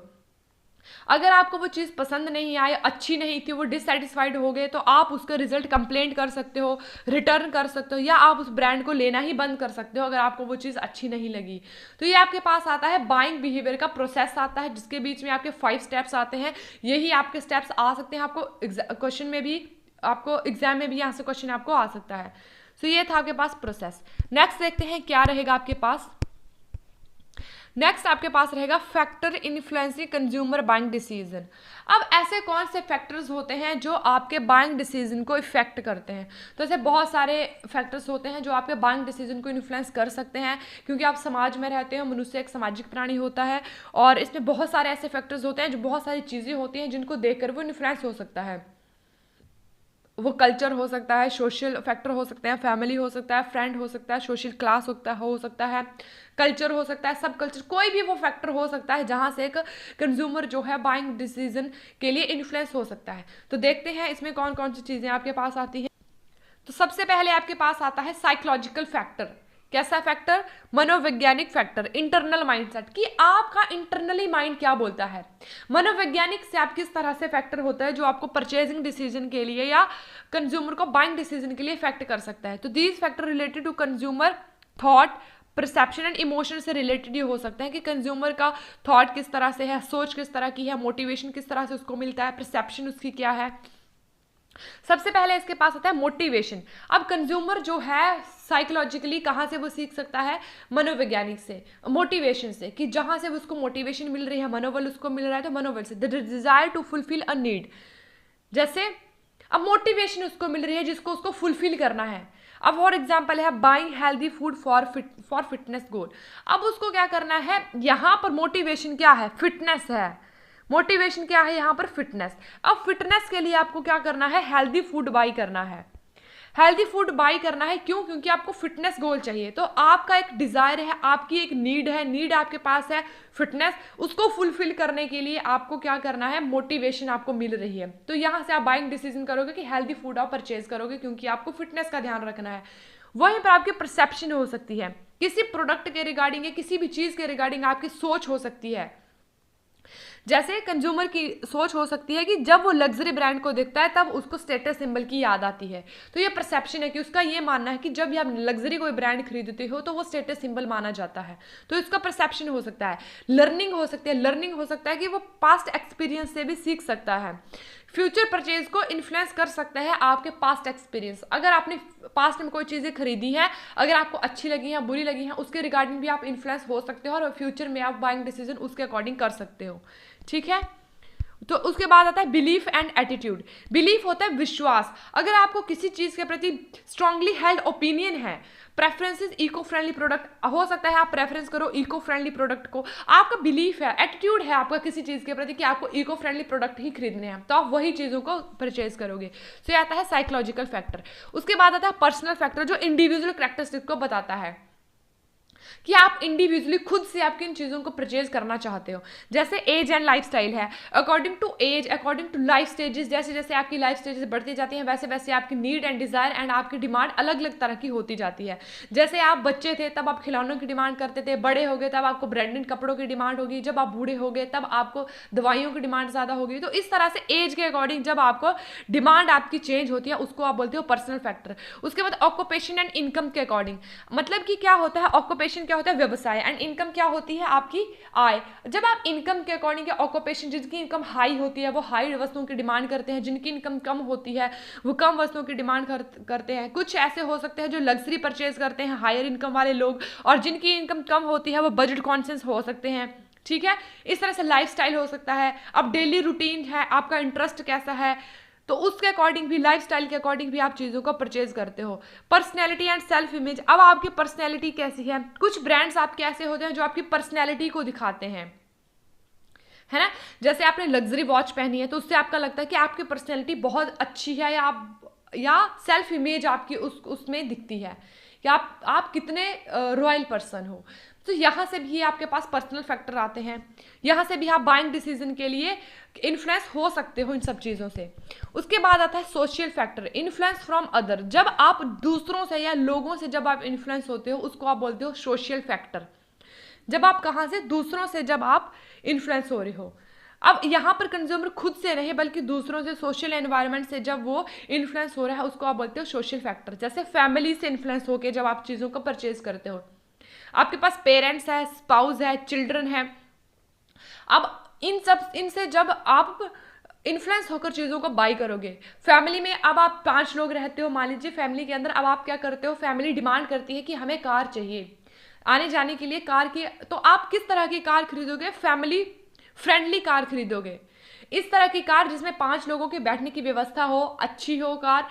अगर आपको वो चीज़ पसंद नहीं आई, अच्छी नहीं थी, वो डिससेटिस्फाइड हो गए, तो आप उसका रिजल्ट कंप्लेंट कर सकते हो, रिटर्न कर सकते हो, या आप उस ब्रांड को लेना ही बंद कर सकते हो अगर आपको वो चीज़ अच्छी नहीं लगी। तो ये आपके पास आता है बाइंग बिहेवियर का प्रोसेस आता है, जिसके बीच में आपके 5 स्टेप्स आते हैं। यही आपके स्टेप्स आ सकते हैं, आपको क्वेश्चन में भी, आपको एग्जाम में भी यहाँ से क्वेश्चन आपको आ सकता है। सो ये था आपके पास प्रोसेस। नेक्स्ट देखते हैं क्या रहेगा आपके पास। नेक्स्ट आपके पास रहेगा factor influencing consumer buying decision. अब ऐसे कौन से फैक्टर्स होते हैं जो आपके बाइंग डिसीजन को इफेक्ट करते हैं? तो ऐसे बहुत सारे फैक्टर्स होते हैं जो आपके बाइंग डिसीजन को इन्फ्लुएंस कर सकते हैं, क्योंकि आप समाज में रहते हो, मनुष्य एक सामाजिक प्राणी होता है, और इसमें बहुत सारे ऐसे फैक्टर्स होते हैं, जो बहुत सारी चीज़ें होती हैं जिनको देखकर वो इन्फ्लुएंस हो सकता है। वो कल्चर हो सकता है, सोशल फैक्टर हो सकते हैं, फैमिली हो सकता है, फ्रेंड हो सकता है, सोशल क्लास हो सकता है, कल्चर हो सकता है, सब कल्चर, कोई भी वो फैक्टर हो सकता है जहाँ से एक कंज्यूमर जो है बाइंग डिसीजन के लिए इन्फ्लुएंस हो सकता है। तो देखते हैं इसमें कौन कौन सी चीज़ें आपके पास आती हैं। तो सबसे पहले आपके पास आता है साइकोलॉजिकल फैक्टर। कैसा फैक्टर? मनोवैज्ञानिक फैक्टर, इंटरनल माइंडसेट, कि आपका इंटरनली माइंड क्या बोलता है। मनोवैज्ञानिक से आप किस तरह से फैक्टर होता है जो आपको परचेजिंग डिसीजन के लिए या कंज्यूमर को बाइंग डिसीजन के लिए इफेक्ट कर सकता है। तो these factor related to consumer thought, perception and emotion से रिलेटेड ये हो सकते हैं कि कंज्यूमर का थॉट किस तरह से है, सोच किस तरह की है, मोटिवेशन किस तरह से उसको मिलता है, परसेप्शन उसकी क्या है। सबसे पहले इसके पास आता है मोटिवेशन। अब कंज्यूमर जो है साइकोलॉजिकली कहाँ से वो सीख सकता है? मनोवैज्ञानिक से, मोटिवेशन से, कि जहाँ से उसको मोटिवेशन मिल रही है, मनोबल उसको मिल रहा है, तो मनोबल से, the desire to fulfil a need. जैसे अब मोटिवेशन उसको मिल रही है जिसको उसको फुलफिल करना है। अब फॉर एग्जाम्पल है buying healthy food for fitness goal. अब उसको क्या करना है? यहाँ पर मोटिवेशन क्या है? फिटनेस है। मोटिवेशन क्या है यहाँ पर? फिटनेस। अब फिटनेस के लिए आपको क्या करना है? हेल्दी फूड बाई करना है। हेल्दी फूड बाई करना है क्यों? क्योंकि आपको फिटनेस गोल चाहिए। तो आपका एक डिजायर है, आपकी एक नीड है, नीड आपके पास है फिटनेस, उसको फुलफिल करने के लिए आपको क्या करना है? मोटिवेशन आपको मिल रही है। तो यहाँ से आप बाइंग डिसीजन करोगे कि हेल्दी फूड आप परचेज करोगे, क्योंकि आपको फिटनेस का ध्यान रखना है। वहीं पर आपकी परसेप्शन हो सकती है, किसी प्रोडक्ट के रिगार्डिंग या किसी भी चीज के रिगार्डिंग आपकी सोच हो सकती है। जैसे कंज्यूमर की सोच हो सकती है कि जब वो लग्जरी ब्रांड को देखता है तब उसको स्टेटस सिंबल की याद आती है। तो ये परसेप्शन है कि उसका ये मानना है कि जब भी आप लग्जरी कोई ब्रांड खरीदते हो तो वो स्टेटस सिंबल माना जाता है। तो इसका परसेप्शन हो सकता है। लर्निंग हो सकती है, लर्निंग हो सकता है कि वो पास्ट एक्सपीरियंस से भी सीख सकता है। फ्यूचर परचेज को इन्फ्लुएंस कर सकता है आपके पास्ट एक्सपीरियंस। अगर आपने पास्ट में कोई चीज़ें खरीदी हैं, अगर आपको अच्छी लगी हैं, बुरी लगी हैं, उसके रिगार्डिंग भी आप इन्फ्लुएंस हो सकते हो और फ्यूचर में आप बाइंग डिसीजन उसके अकॉर्डिंग कर सकते हो। ठीक है। तो उसके बाद आता है बिलीफ एंड एटीट्यूड। बिलीफ होता है विश्वास। अगर आपको किसी चीज़ के प्रति स्ट्रांगली हेल्ड ओपिनियन है, प्रेफरेंसेस इको फ्रेंडली प्रोडक्ट हो सकता है, आप प्रेफरेंस करो इको फ्रेंडली प्रोडक्ट को, आपका बिलीफ है, एटीट्यूड है आपका किसी चीज़ के प्रति कि आपको इको फ्रेंडली प्रोडक्ट ही खरीदने हैं, तो आप वही चीज़ों को परचेज करोगे। तो ये आता है साइकोलॉजिकल फैक्टर। उसके बाद आता है पर्सनल फैक्टर, जो इंडिविजुअल कैरेक्टरिस्टिक को बताता है कि आप इंडिविजुअली खुद से आप किन चीज़ों को परचेज करना चाहते हो। जैसे एज एंड लाइफस्टाइल है, according to age, according to life stages, जैसे जैसे आपकी लाइफ स्टेजेस बढ़ती जाती हैं वैसे वैसे आपकी नीड एंड डिज़ायर एंड आपकी डिमांड अलग अलग तरह की होती जाती है। जैसे आप बच्चे थे तब आप खिलौनों की डिमांड करते थे, बड़े हो गए तब आपको ब्रांडेड कपड़ों की डिमांड होगी, जब आप बूढ़े हो गए तब आपको दवाइयों की डिमांड ज़्यादा होगी। तो इस तरह से एज के अकॉर्डिंग जब आपको डिमांड आपकी चेंज होती है उसको आप बोलते हो पर्सनल फैक्टर। उसके बाद ऑक्यूपेशन एंड इनकम के अकॉर्डिंग, मतलब कि क्या होता है ऑक्यूपेशन, क्या होता है व्यवसाय, एंड इनकम क्या होती है आपकी आय। जब आप इनकम के अकॉर्डिंग ऑक्यूपेशन, जिनकी इनकम हाई होती है वो हाई वस्तुओं की डिमांड करते हैं, जिनकी इनकम कम होती है वो कम वस्तुओं की डिमांड करते हैं। कुछ ऐसे हो सकते हैं जो लग्जरी परचेज करते हैं हायर इनकम वाले लोग, और जिनकी इनकम कम होती है वो बजट कॉन्शियस हो सकते हैं। ठीक है। इस तरह से लाइफस्टाइल हो सकता है। अब डेली रूटीन है, आपका इंटरेस्ट कैसा है, तो उसके अकॉर्डिंग भी, लाइफस्टाइल के अकॉर्डिंग भी आप चीज़ों को परचेज करते हो। पर्सनैलिटी एंड सेल्फ इमेज, अब आपकी पर्सनैलिटी कैसी है। कुछ ब्रांड्स आपके ऐसे होते हैं जो आपकी पर्सनैलिटी को दिखाते हैं, है ना। जैसे आपने लग्जरी वॉच पहनी है तो उससे आपका लगता है कि आपकी पर्सनैलिटी बहुत अच्छी है, या सेल्फ इमेज आपकी उसमें दिखती है, या आप कितने रॉयल पर्सन हो। तो यहाँ से भी आपके पास पर्सनल फैक्टर आते हैं। यहाँ से भी आप बाइंग डिसीजन के लिए इन्फ्लुएंस हो सकते हो इन सब चीज़ों से। उसके बाद आता है social factor, influence from other. जब आप दूसरों से या लोगों से जब आप इन्फ्लुएंस होते हो उसको आप बोलते हो सोशल फैक्टर। जब आप कहाँ से, दूसरों से जब आप इन्फ्लुएंस हो रहे हो। अब यहाँ पर कंज्यूमर खुद से नहीं बल्कि दूसरों से, सोशल एनवायरनमेंट से जब वो इन्फ्लुएंस हो रहा है, उसको आप बोलते हो सोशल फैक्टर। जैसे फैमिली से इन्फ्लुएंस होकर जब आप चीज़ों को परचेज करते हो, आपके पास पेरेंट्स है, स्पाउस है, चिल्ड्रन है, अब इनसे जब आप इन्फ्लुएंस होकर चीज़ों को बाई करोगे, फैमिली में अब आप 5 लोग रहते हो, मान लीजिए फैमिली के अंदर, अब आप क्या करते हो, फैमिली डिमांड करती है कि हमें कार चाहिए आने जाने के लिए कार की, तो आप किस तरह की कार खरीदोगे, फैमिली फ्रेंडली कार खरीदोगे, इस तरह की कार जिसमें 5 लोगों के बैठने की व्यवस्था हो, अच्छी हो कार,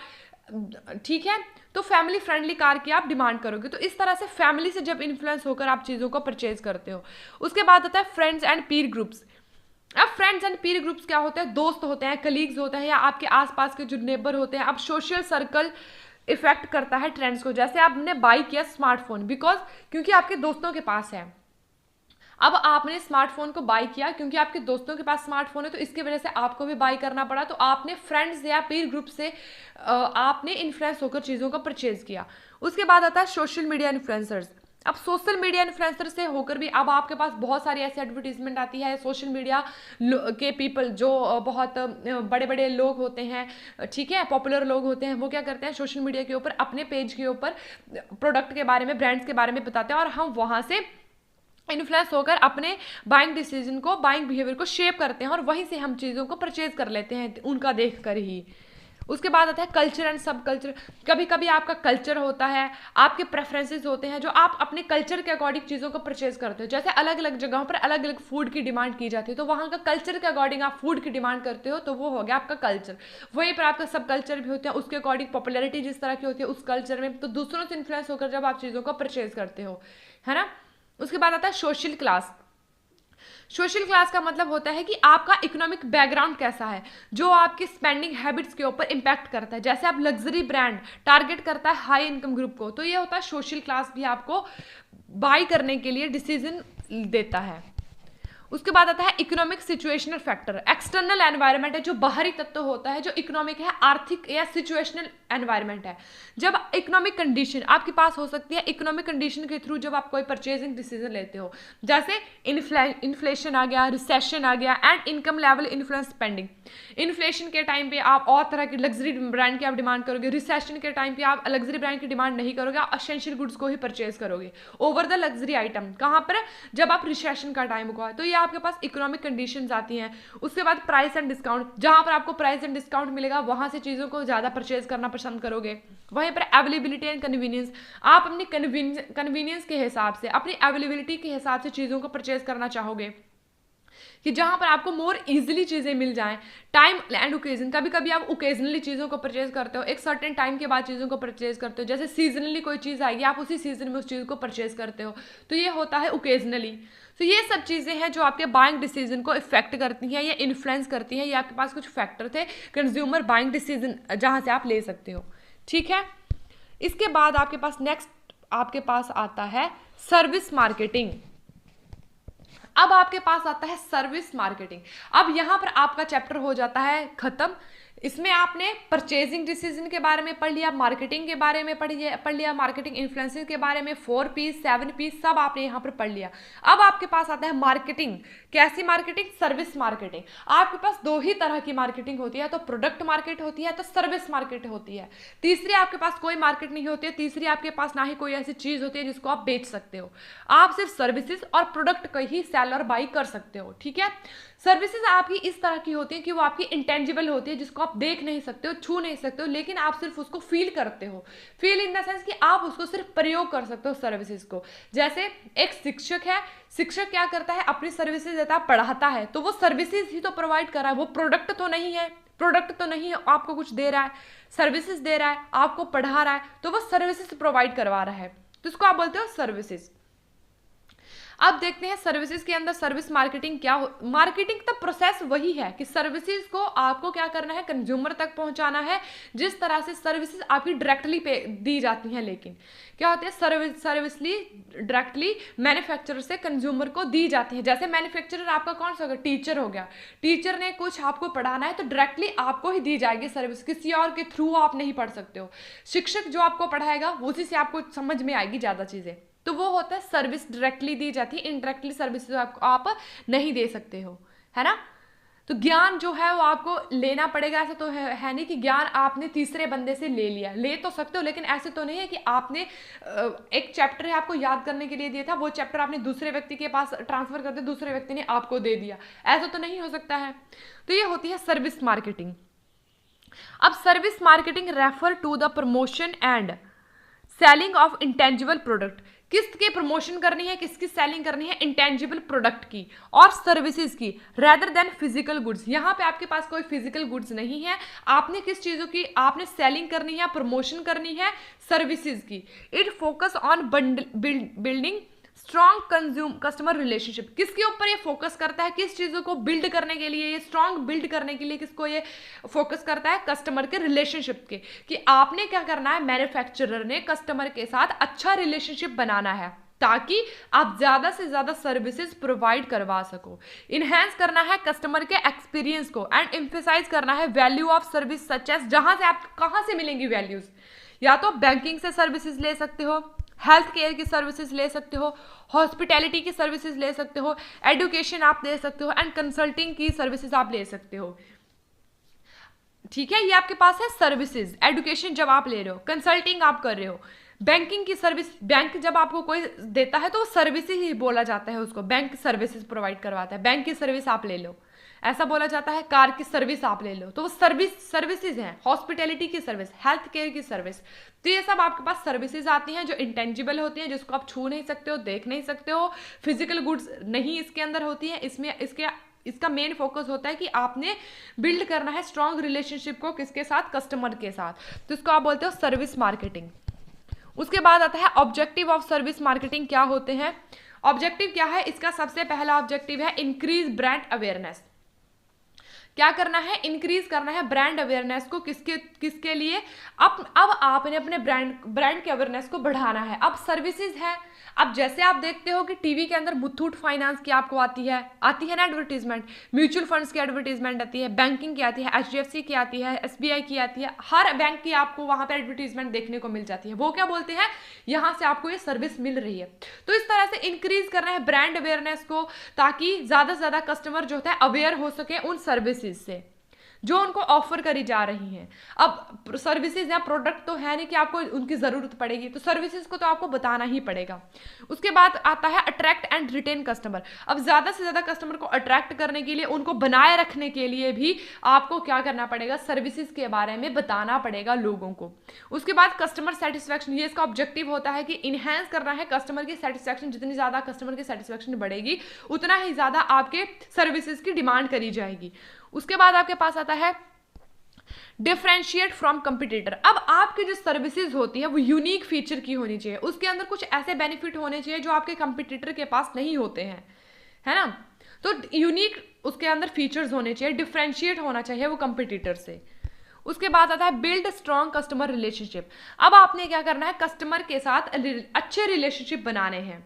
ठीक है, तो फैमिली फ्रेंडली कार की आप डिमांड करोगे। तो इस तरह से फैमिली से जब इन्फ्लुएंस होकर आप चीज़ों को परचेज करते हो। उसके बाद आता है फ्रेंड्स एंड पीर ग्रुप्स। अब फ्रेंड्स एंड पीर ग्रुप्स क्या होते हैं, दोस्त होते हैं, कलीग्स होते हैं, या आपके आसपास के जो नेबर होते हैं। अब सोशल सर्कल इफेक्ट करता है ट्रेंड्स को। जैसे आपने बाई किया स्मार्टफोन क्योंकि आपके दोस्तों के पास है, अब आपने स्मार्टफोन को बाई किया क्योंकि आपके दोस्तों के पास स्मार्टफोन है, तो इसकी वजह से आपको भी बाई करना पड़ा, तो आपने फ्रेंड्स या पीर ग्रुप से आपने इन्फ्लुएंस होकर चीज़ों को परचेज किया। उसके बाद आता है सोशल मीडिया इन्फ्लुएंसर्स। अब सोशल मीडिया इन्फ्लुएंसर से होकर भी अब आपके पास बहुत सारी ऐसी एडवर्टीजमेंट आती है, सोशल मीडिया के पीपल जो बहुत बड़े बड़े लोग होते हैं, ठीक है, पॉपुलर लोग होते हैं, वो क्या करते हैं, सोशल मीडिया के ऊपर अपने पेज के ऊपर प्रोडक्ट के बारे में, ब्रांड्स के बारे में बताते हैं, और हम वहाँ से इन्फ्लुएंस होकर अपने बाइंग डिसीजन को, बाइंग बिहेवियर को शेप करते हैं, और वहीं से हम चीज़ों को परचेज कर लेते हैं उनका देख कर ही। उसके बाद आता है कल्चर एंड सब कल्चर। कभी कभी आपका कल्चर होता है, आपके प्रेफरेंसेस होते हैं, जो आप अपने कल्चर के अकॉर्डिंग चीज़ों को परचेज करते हो। जैसे अलग अलग जगहों पर अलग अलग फूड की डिमांड की जाती है, तो वहाँ का कल्चर के अकॉर्डिंग आप फूड की डिमांड करते हो, तो वो हो गया आपका कल्चर। वहीं पर आपका सब कल्चर भी होते हैं, उसके अकॉर्डिंग पॉपुलैरिटी जिस तरह की होती है उस कल्चर में, तो दूसरों से इन्फ्लुएंस होकर जब आप चीज़ों को परचेज करते हो, है ना। उसके बाद आता है सोशल क्लास। सोशल क्लास का मतलब होता है कि आपका इकोनॉमिक बैकग्राउंड कैसा है, जो आपकी स्पेंडिंग हैबिट्स के ऊपर इंपैक्ट करता है। जैसे आप लग्जरी ब्रांड टारगेट करता है हाई इनकम ग्रुप को, तो ये होता है सोशल क्लास भी आपको बाई करने के लिए डिसीजन देता है। उसके बाद आता है economic situational factor. External environment है, जो बाहरी तत्व होता है, जो इकोनॉमिक है, आर्थिक या सिचुएशनल एनवायरनमेंट है। जब इकोनॉमिक कंडीशन आपके पास हो सकती है, इकोनॉमिक कंडीशन के थ्रू जब आप कोई परचेजिंग डिसीजन लेते हो, जैसे इन्फ्लेशन आ गया, रिसेशन आ गया, and income level influence spending. Inflation के टाइम पे आप और तरह की लग्जरी ब्रांड की आप डिमांड करोगे, रिसेशन के टाइम पे आप लग्जरी ब्रांड की डिमांड नहीं करोगे, आप एसेंशियल गुड्स को ही परचेज करोगे ओवर द लग्जरी आइटम। कहाँ पर, जब आप रिसेशन का टाइम होगा, तो ये आपके पास इकोनॉमिक कंडीशंस आती हैं। उसके बाद प्राइस एंड डिस्काउंट, जहां पर आपको प्राइस एंड डिस्काउंट मिलेगा वहां से चीज़ों को ज़्यादा परचेज करना पसंद करोगे। वहीं पर अवेलेबिलिटी एंड कन्वीनियंस, आप अपनी कन्वीनियंस के हिसाब से, अपनी अवेलेबिलिटी के हिसाब से चीज़ों को परचेज करना चाहोगे कि जहां पर आपको मोर इजीली चीज़ें मिल जाएं। टाइम एंड ओकेजन, कभी कभी आप ओकेजनली चीज़ों को परचेज करते हो, एक सर्टेन टाइम के बाद चीज़ों को परचेज करते हो। जैसे सीजनली कोई चीज़ आएगी, आप उसी सीजन में उस चीज़ को परचेज करते हो, तो ये होता है ओकेजनली। तो ये सब चीज़ें हैं जो आपके बाइंग डिसीजन को इफेक्ट करती हैं या इन्फ्लुएंस करती हैं। ये आपके पास कुछ फैक्टर थे कंज्यूमर बाइंग डिसीजन जहाँ से आप ले सकते हो, ठीक है। इसके बाद आपके पास नेक्स्ट आपके पास आता है सर्विस मार्केटिंग। अब आपके पास आता है सर्विस मार्केटिंग। अब यहाँ पर आपका चैप्टर हो जाता है खत्म। इसमें आपने परचेजिंग डिसीजन के बारे में पढ़ लिया, मार्केटिंग के बारे में पढ़ लिया, मार्केटिंग इन्फ्लुएंसिंग के बारे में, 4 P's 7 P's सब आपने यहाँ पर पढ़ लिया। अब आपके पास आता है मार्केटिंग। कैसी मार्केटिंग? Service marketing. आपके पास 2 ही तरह की मार्केटिंग होती है, तो प्रोडक्ट मार्केट होती है, तो सर्विस मार्केट होती है। तीसरी आपके पास कोई मार्केट नहीं होती है, तीसरी आपके पास ना ही कोई ऐसी चीज होती है जिसको आप बेच सकते हो। आप सिर्फ सर्विसेज और प्रोडक्ट को ही सेल और बाई कर सकते हो, ठीक है। सर्विसेज आपकी इस तरह की होती है कि वो आपकी इंटेंजिबल होती है, जिसको आप देख नहीं सकते हो, छू नहीं सकते हो, लेकिन आप सिर्फ उसको फील करते हो। फील इन द सेंस कि आप उसको सिर्फ प्रयोग कर सकते हो सर्विसेज को। जैसे एक शिक्षक है, शिक्षक क्या करता है, अपनी सर्विसेज देता है, पढ़ाता है, तो वो सर्विसेज ही तो प्रोवाइड कर रहा है, वो प्रोडक्ट तो नहीं है। प्रोडक्ट तो नहीं है, आपको कुछ दे रहा है, सर्विसेज दे रहा है, आपको पढ़ा रहा है, तो वो सर्विसेज प्रोवाइड करवा रहा है, तो इसको आप बोलते हो सर्विसेज। अब देखते हैं सर्विसेज के अंदर सर्विस मार्केटिंग क्या हो। मार्केटिंग का प्रोसेस वही है कि सर्विसेज को आपको क्या करना है, कंज्यूमर तक पहुंचाना है। जिस तरह से सर्विसेज आपकी डायरेक्टली पे दी जाती हैं, लेकिन क्या होती है, सर्विसली डायरेक्टली मैन्युफैक्चरर से कंज्यूमर को दी जाती है। जैसे मैन्युफैक्चरर आपका कौन सा हो गया, टीचर हो गया। टीचर ने कुछ आपको पढ़ाना है तो डायरेक्टली आपको ही दी जाएगी सर्विस, किसी और के थ्रू आप नहीं पढ़ सकते हो। शिक्षक जो आपको पढ़ाएगा उसी से आपको समझ में आएगी ज़्यादा चीज़ें, तो वो होता है सर्विस डायरेक्टली दी जाती है। इनडायरेक्टली सर्विस आप नहीं दे सकते हो, है ना। तो ज्ञान जो है वो आपको लेना पड़ेगा। ऐसा तो है नहीं कि ज्ञान आपने तीसरे बंदे से ले लिया, ले तो सकते हो, लेकिन ऐसे तो नहीं है कि आपने एक चैप्टर है आपको याद करने के लिए दिया था, वो चैप्टर आपने दूसरे व्यक्ति के पास ट्रांसफर कर दिया, दूसरे व्यक्ति ने आपको दे दिया, ऐसा तो नहीं हो सकता है। तो ये होती है सर्विस मार्केटिंग। अब service marketing refer to the promotion and selling of intangible product. किसकी प्रमोशन करनी है, किसकी सेलिंग करनी है, इंटेंजिबल प्रोडक्ट की और सर्विसेज की, रेदर देन फिजिकल गुड्स। यहाँ पे आपके पास कोई फिजिकल गुड्स नहीं है, आपने किस चीज़ों की आपने सेलिंग करनी है, प्रमोशन करनी है, सर्विसेज की। It focus on building strong customer relationship. किसके ऊपर ये फोकस करता है, किस चीज़ों को बिल्ड करने के लिए, ये स्ट्रॉन्ग बिल्ड करने के लिए किसको ये फोकस करता है, कस्टमर के रिलेशनशिप के, कि आपने क्या करना है, मैन्युफैक्चरर ने कस्टमर के साथ अच्छा रिलेशनशिप बनाना है ताकि आप ज़्यादा से ज़्यादा सर्विसेज प्रोवाइड करवा सको। इन्हेंस करना है कस्टमर के एक्सपीरियंस को एंड एम्फेसाइज करना है value of service such as, जहाँ से आप कहाँ से मिलेंगी वैल्यूज, या तो बैंकिंग से सर्विसेज ले सकते हो, हेल्थ केयर की सर्विसेज ले सकते हो, हॉस्पिटैलिटी की सर्विसेज ले सकते हो, एजुकेशन आप ले सकते हो एंड कंसल्टिंग की सर्विसेज आप ले सकते हो। ठीक है, ये आपके पास है सर्विसेज। एजुकेशन जब आप ले रहे हो, कंसल्टिंग आप कर रहे हो, बैंकिंग की सर्विस, बैंक जब आपको कोई देता है तो सर्विस ही बोला जाता है उसको, बैंक सर्विसेज प्रोवाइड करवाता है, बैंक की सर्विस आप ले लो ऐसा बोला जाता है, कार की सर्विस आप ले लो तो वो सर्विसेज हैं, हॉस्पिटैलिटी की सर्विस, हेल्थ केयर की सर्विस। तो ये सब आपके पास सर्विसेज आती हैं जो इंटेंजिबल होती हैं, जिसको आप छू नहीं सकते हो, देख नहीं सकते हो, फिजिकल गुड्स नहीं इसके अंदर होती हैं। इसमें इसका मेन फोकस होता है कि आपने बिल्ड करना है स्ट्रॉन्ग रिलेशनशिप को, किसके साथ, कस्टमर के साथ, तो इसको आप बोलते हो सर्विस मार्केटिंग। उसके बाद आता है ऑब्जेक्टिव ऑफ सर्विस मार्केटिंग। क्या होते हैं ऑब्जेक्टिव, क्या है इसका? सबसे पहला ऑब्जेक्टिव है इंक्रीज ब्रांड अवेयरनेस। क्या करना है? इंक्रीज करना है ब्रांड अवेयरनेस को, किसके लिए? अब आपने अपने ब्रांड के अवेयरनेस को बढ़ाना है। अब सर्विसेज है, अब जैसे आप देखते हो कि टीवी के अंदर मुथूट फाइनेंस की आपको आती है ना एडवर्टीजमेंट, म्यूचुअल फंड्स की एडवर्टीजमेंट आती है, बैंकिंग की आती है, HDFC की आती है, SBI की आती है, हर बैंक की आपको वहां पर एडवर्टीजमेंट देखने को मिल जाती है। वो क्या बोलते हैं, यहाँ से आपको ये सर्विस मिल रही है। तो इस तरह से इंक्रीज करना है ब्रांड अवेयरनेस को, ताकि ज्यादा से ज्यादा कस्टमर जो होता है अवेयर हो सके उन सर्विसेज से जो उनको ऑफर करी जा रही हैं। अब सर्विसेज या प्रोडक्ट तो है नहीं कि आपको उनकी जरूरत पड़ेगी, तो सर्विसेज को तो आपको बताना ही पड़ेगा। उसके बाद आता है अट्रैक्ट एंड रिटेन कस्टमर। अब ज्यादा से ज्यादा कस्टमर को अट्रैक्ट करने के लिए, उनको बनाए रखने के लिए भी आपको क्या करना पड़ेगा, सर्विसेज के बारे में बताना पड़ेगा लोगों को। उसके बाद कस्टमर सेटिस्फैक्शन, ये इसका ऑब्जेक्टिव होता है कि इनहेंस करना है कस्टमर की सेटिस्फैक्शन। जितनी ज्यादा कस्टमर की सेटिस्फैक्शन बढ़ेगी उतना ही ज्यादा आपके सर्विसेज की डिमांड करी जाएगी। उसके बाद आपके पास आता है डिफरेंशिएट फ्रॉम कंपटीटर। अब आपकी जो सर्विसेज होती है वो यूनिक फीचर की होनी चाहिए, उसके अंदर कुछ ऐसे बेनिफिट होने चाहिए जो आपके कंपटीटर के पास नहीं होते हैं, है ना। तो यूनिक उसके अंदर फीचर्स होने चाहिए, डिफरेंशिएट होना चाहिए वो कंपटीटर से। उसके बाद आता है बिल्ड स्ट्रॉन्ग कस्टमर रिलेशनशिप। अब आपने क्या करना है, कस्टमर के साथ अच्छे रिलेशनशिप बनाने हैं।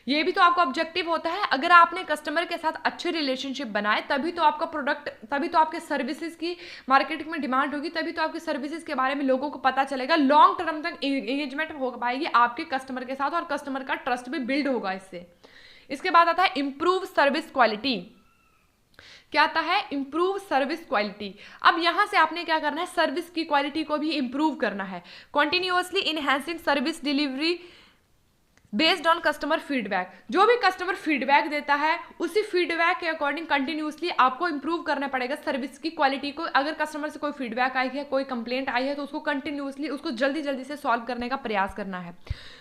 ये भी तो आपका ऑब्जेक्टिव होता है। अगर आपने कस्टमर के साथ अच्छे रिलेशनशिप बनाए तभी तो आपका प्रोडक्ट, तभी तो आपके सर्विसेज की मार्केटिंग में डिमांड होगी, तभी तो आपकी सर्विसेज के बारे में लोगों को पता चलेगा, लॉन्ग टर्म तक एंगेजमेंट हो पाएगी आपके कस्टमर के साथ और कस्टमर का ट्रस्ट भी बिल्ड होगा इससे। इसके बाद आता है इंप्रूव सर्विस क्वालिटी। क्या आता है? Improve service quality. अब यहां से आपने क्या करना है, सर्विस की क्वालिटी को भी इंप्रूव करना है। Continuously enhancing service delivery based on customer feedback. जो भी कस्टमर फीडबैक देता है उसी फीडबैक के अकॉर्डिंग कंटिन्यूसली आपको इंप्रूव करना पड़ेगा सर्विस की क्वालिटी को। अगर कस्टमर से कोई फीडबैक आई है, कोई कंप्लेंट आई है, तो उसको कंटिन्यूसली, उसको जल्दी जल्दी से सॉल्व करने का प्रयास करना है।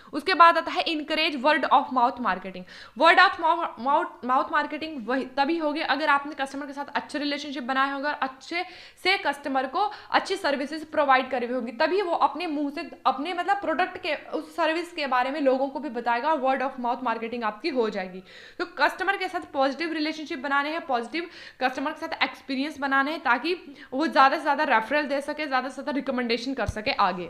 उसके बाद आता है encourage word of mouth marketing. Word of mouth marketing वही तभी होगी अगर आपने कस्टमर के साथ अच्छे रिलेशनशिप बनाए होंगे और अच्छे से कस्टमर को अच्छी सर्विसेज प्रोवाइड करी होंगी, तभी वो अपने मुंह से अपने मतलब प्रोडक्ट के, उस सर्विस के बारे में लोगों को भी बताएगा। वर्ड ऑफ माउथ मार्केटिंग आपकी हो जाएगी। तो कस्टमर के साथ पॉजिटिव रिलेशनशिप बनाने हैं, पॉजिटिव कस्टमर के साथ एक्सपीरियंस बनाने हैं, ताकि वो ज़्यादा से ज़्यादा रेफरल दे सके, ज़्यादा से ज़्यादा रिकमेंडेशन कर सके आगे।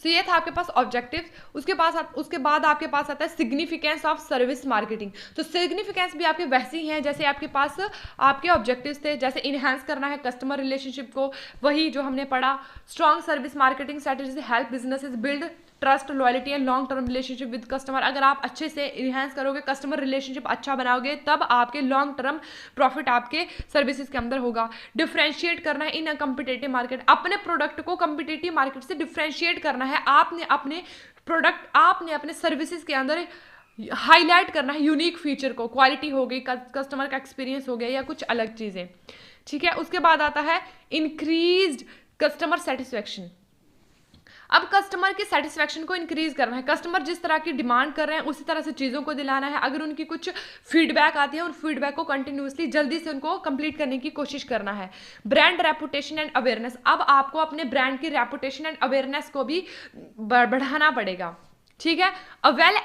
तो ये था आपके पास ऑब्जेक्टिव। उसके बाद आपके पास आता है सिग्निफिकेंस ऑफ सर्विस मार्केटिंग। तो सिग्निफिकेंस भी आपके वैसे ही हैं जैसे आपके पास आपके ऑब्जेक्टिव्स थे। जैसे इनहेंस करना है कस्टमर रिलेशनशिप को, वही जो हमने पढ़ा। Strong service marketing strategy help businesses build trust, loyalty and long term relationship with customer. अगर आप अच्छे से इन्हेंस करोगे, कस्टमर रिलेशनशिप अच्छा बनाओगे, तब आपके लॉन्ग टर्म प्रॉफिट आपके सर्विसेज के अंदर होगा। डिफरेंशिएट करना है इन अ कम्पिटेटिव मार्केट, अपने प्रोडक्ट को कम्पिटेटिव मार्केट से डिफरेंशिएट करना है। आपने अपने प्रोडक्ट, आपने अपने सर्विसेज के अंदर हाईलाइट करना है यूनिक फीचर को, क्वालिटी हो गई, कस्टमर का एक्सपीरियंस हो गया या कुछ अलग चीज़ें, ठीक है। उसके बाद आता है इंक्रीज्ड कस्टमर सेटिस्फेक्शन। अब कस्टमर की सेटिस्फेक्शन को इंक्रीज करना है, कस्टमर जिस तरह की डिमांड कर रहे हैं उसी तरह से चीज़ों को दिलाना है। अगर उनकी कुछ फीडबैक आती है, उन फीडबैक को कंटिन्यूसली जल्दी से उनको कंप्लीट करने की कोशिश करना है। ब्रांड रेपुटेशन एंड अवेयरनेस, अब आपको अपने ब्रांड की रेपुटेशन एंड अवेयरनेस को भी बढ़ाना पड़ेगा, ठीक है। A well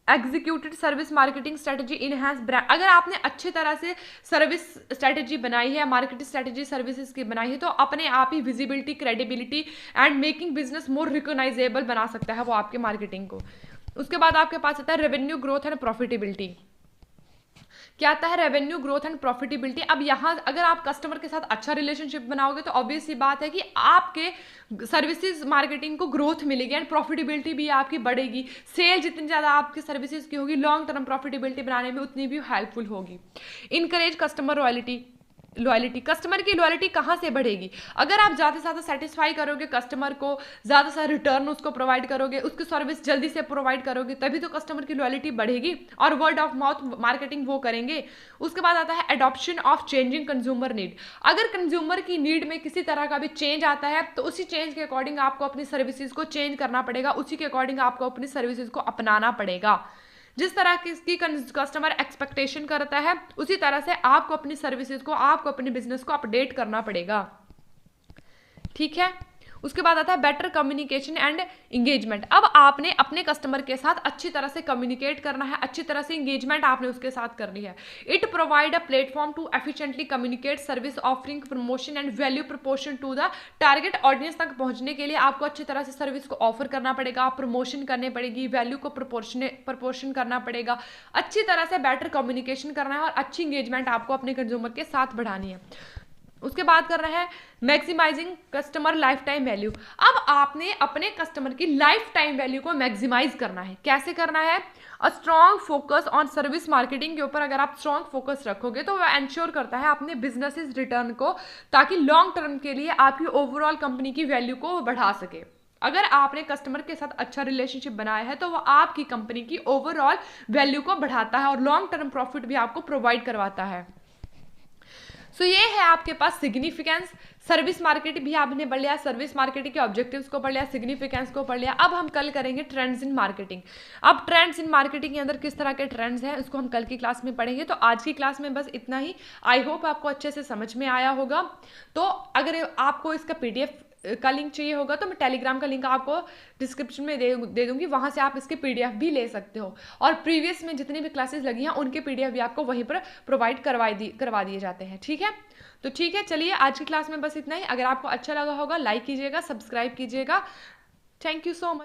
executed service marketing strategy enhance brand, अगर आपने अच्छी तरह से सर्विस स्ट्रेटेजी बनाई है, मार्केटिंग स्ट्रेटेजी सर्विसेज की बनाई है, तो अपने आप ही visibility, credibility and making business more recognisable बना सकता है वो आपके मार्केटिंग को। उसके बाद आपके पास आता है रेवेन्यू ग्रोथ एंड प्रॉफिटेबिलिटी। क्या आता है? Revenue growth and profitability. अब यहाँ अगर आप कस्टमर के साथ अच्छा रिलेशनशिप बनाओगे तो ऑब्वियस सी बात है कि आपके सर्विसेज मार्केटिंग को ग्रोथ मिलेगी एंड प्रॉफिटेबिलिटी भी आपकी बढ़ेगी। सेल जितनी ज़्यादा आपकी सर्विसेज की होगी, लॉन्ग टर्म प्रॉफिटेबिलिटी बनाने में उतनी भी हेल्पफुल होगी। इनकरेज कस्टमर लॉयल्टी, कस्टमर की लॉयल्टी कहाँ से बढ़ेगी? अगर आप ज़्यादा से ज़्यादा सेटिस्फाई करोगे कस्टमर को, ज़्यादा से रिटर्न उसको प्रोवाइड करोगे, उसकी सर्विस जल्दी से प्रोवाइड करोगे, तभी तो कस्टमर की लॉयल्टी बढ़ेगी और वर्ड ऑफ माउथ मार्केटिंग वो करेंगे। उसके बाद आता है adoption of changing consumer need. अगर कंज्यूमर की नीड में किसी तरह का भी चेंज आता है तो उसी चेंज के अकॉर्डिंग आपको अपनी सर्विसेज को चेंज करना पड़ेगा, उसी के अकॉर्डिंग आपको अपनी सर्विसेज को अपनाना पड़ेगा। जिस तरह की कस्टमर एक्सपेक्टेशन करता है उसी तरह से आपको अपनी सर्विसेज को, आपको अपने बिजनेस को अपडेट करना पड़ेगा, ठीक है। उसके बाद आता है बेटर कम्युनिकेशन एंड इंगेजमेंट। अब आपने अपने कस्टमर के साथ अच्छी तरह से कम्युनिकेट करना है, अच्छी तरह से इंगेजमेंट आपने उसके साथ करनी है। It provide a platform to efficiently communicate service offering, promotion and value proportion to the target audience तक पहुंचने के लिए आपको अच्छी तरह से सर्विस को ऑफर करना पड़ेगा, प्रमोशन करने पड़ेगी, वैल्यू को प्रपोर्शन करना पड़ेगा, अच्छी तरह से बेटर कम्युनिकेशन करना है और अच्छी इंगेजमेंट आपको अपने कंज्यूमर के साथ बढ़ानी है। उसके बाद कर रहे हैं maximising customer life time value. अब आपने अपने कस्टमर की लाइफ टाइम वैल्यू को मैक्सिमाइज करना है। कैसे करना है? A strong focus on service marketing के ऊपर अगर आप स्ट्रॉन्ग फोकस रखोगे तो वह एंश्योर करता है अपने बिजनेसेस रिटर्न को, ताकि लॉन्ग टर्म के लिए आपकी ओवरऑल कंपनी की वैल्यू को बढ़ा सके। अगर आपने कस्टमर के साथ अच्छा रिलेशनशिप बनाया है तो वह आपकी कंपनी की ओवरऑल वैल्यू को बढ़ाता है और लॉन्ग टर्म प्रॉफिट भी आपको प्रोवाइड करवाता है। सो ये है आपके पास सिग्निफिकेंस। सर्विस मार्केटिंग भी आपने पढ़ लिया, सर्विस मार्केटिंग के ऑब्जेक्टिव्स को पढ़ लिया, सिग्निफिकेंस को पढ़ लिया। अब हम कल करेंगे ट्रेंड्स इन मार्केटिंग। अब ट्रेंड्स इन मार्केटिंग के अंदर किस तरह के ट्रेंड्स हैं उसको हम कल की क्लास में पढ़ेंगे। तो आज की क्लास में बस इतना ही। आई होप आपको अच्छे से समझ में आया होगा। तो अगर आपको इसका PDF का लिंक चाहिए होगा तो मैं टेलीग्राम का लिंक आपको डिस्क्रिप्शन में दे दूंगी, वहां से आप इसके PDF भी ले सकते हो। और प्रीवियस में जितनी भी क्लासेस लगी हैं उनके PDF भी आपको वहीं पर प्रोवाइड करवा दिए जाते हैं, ठीक है। तो ठीक है, चलिए आज की क्लास में बस इतना ही। अगर आपको अच्छा लगा होगा लाइक कीजिएगा, सब्सक्राइब कीजिएगा। Thank you so much.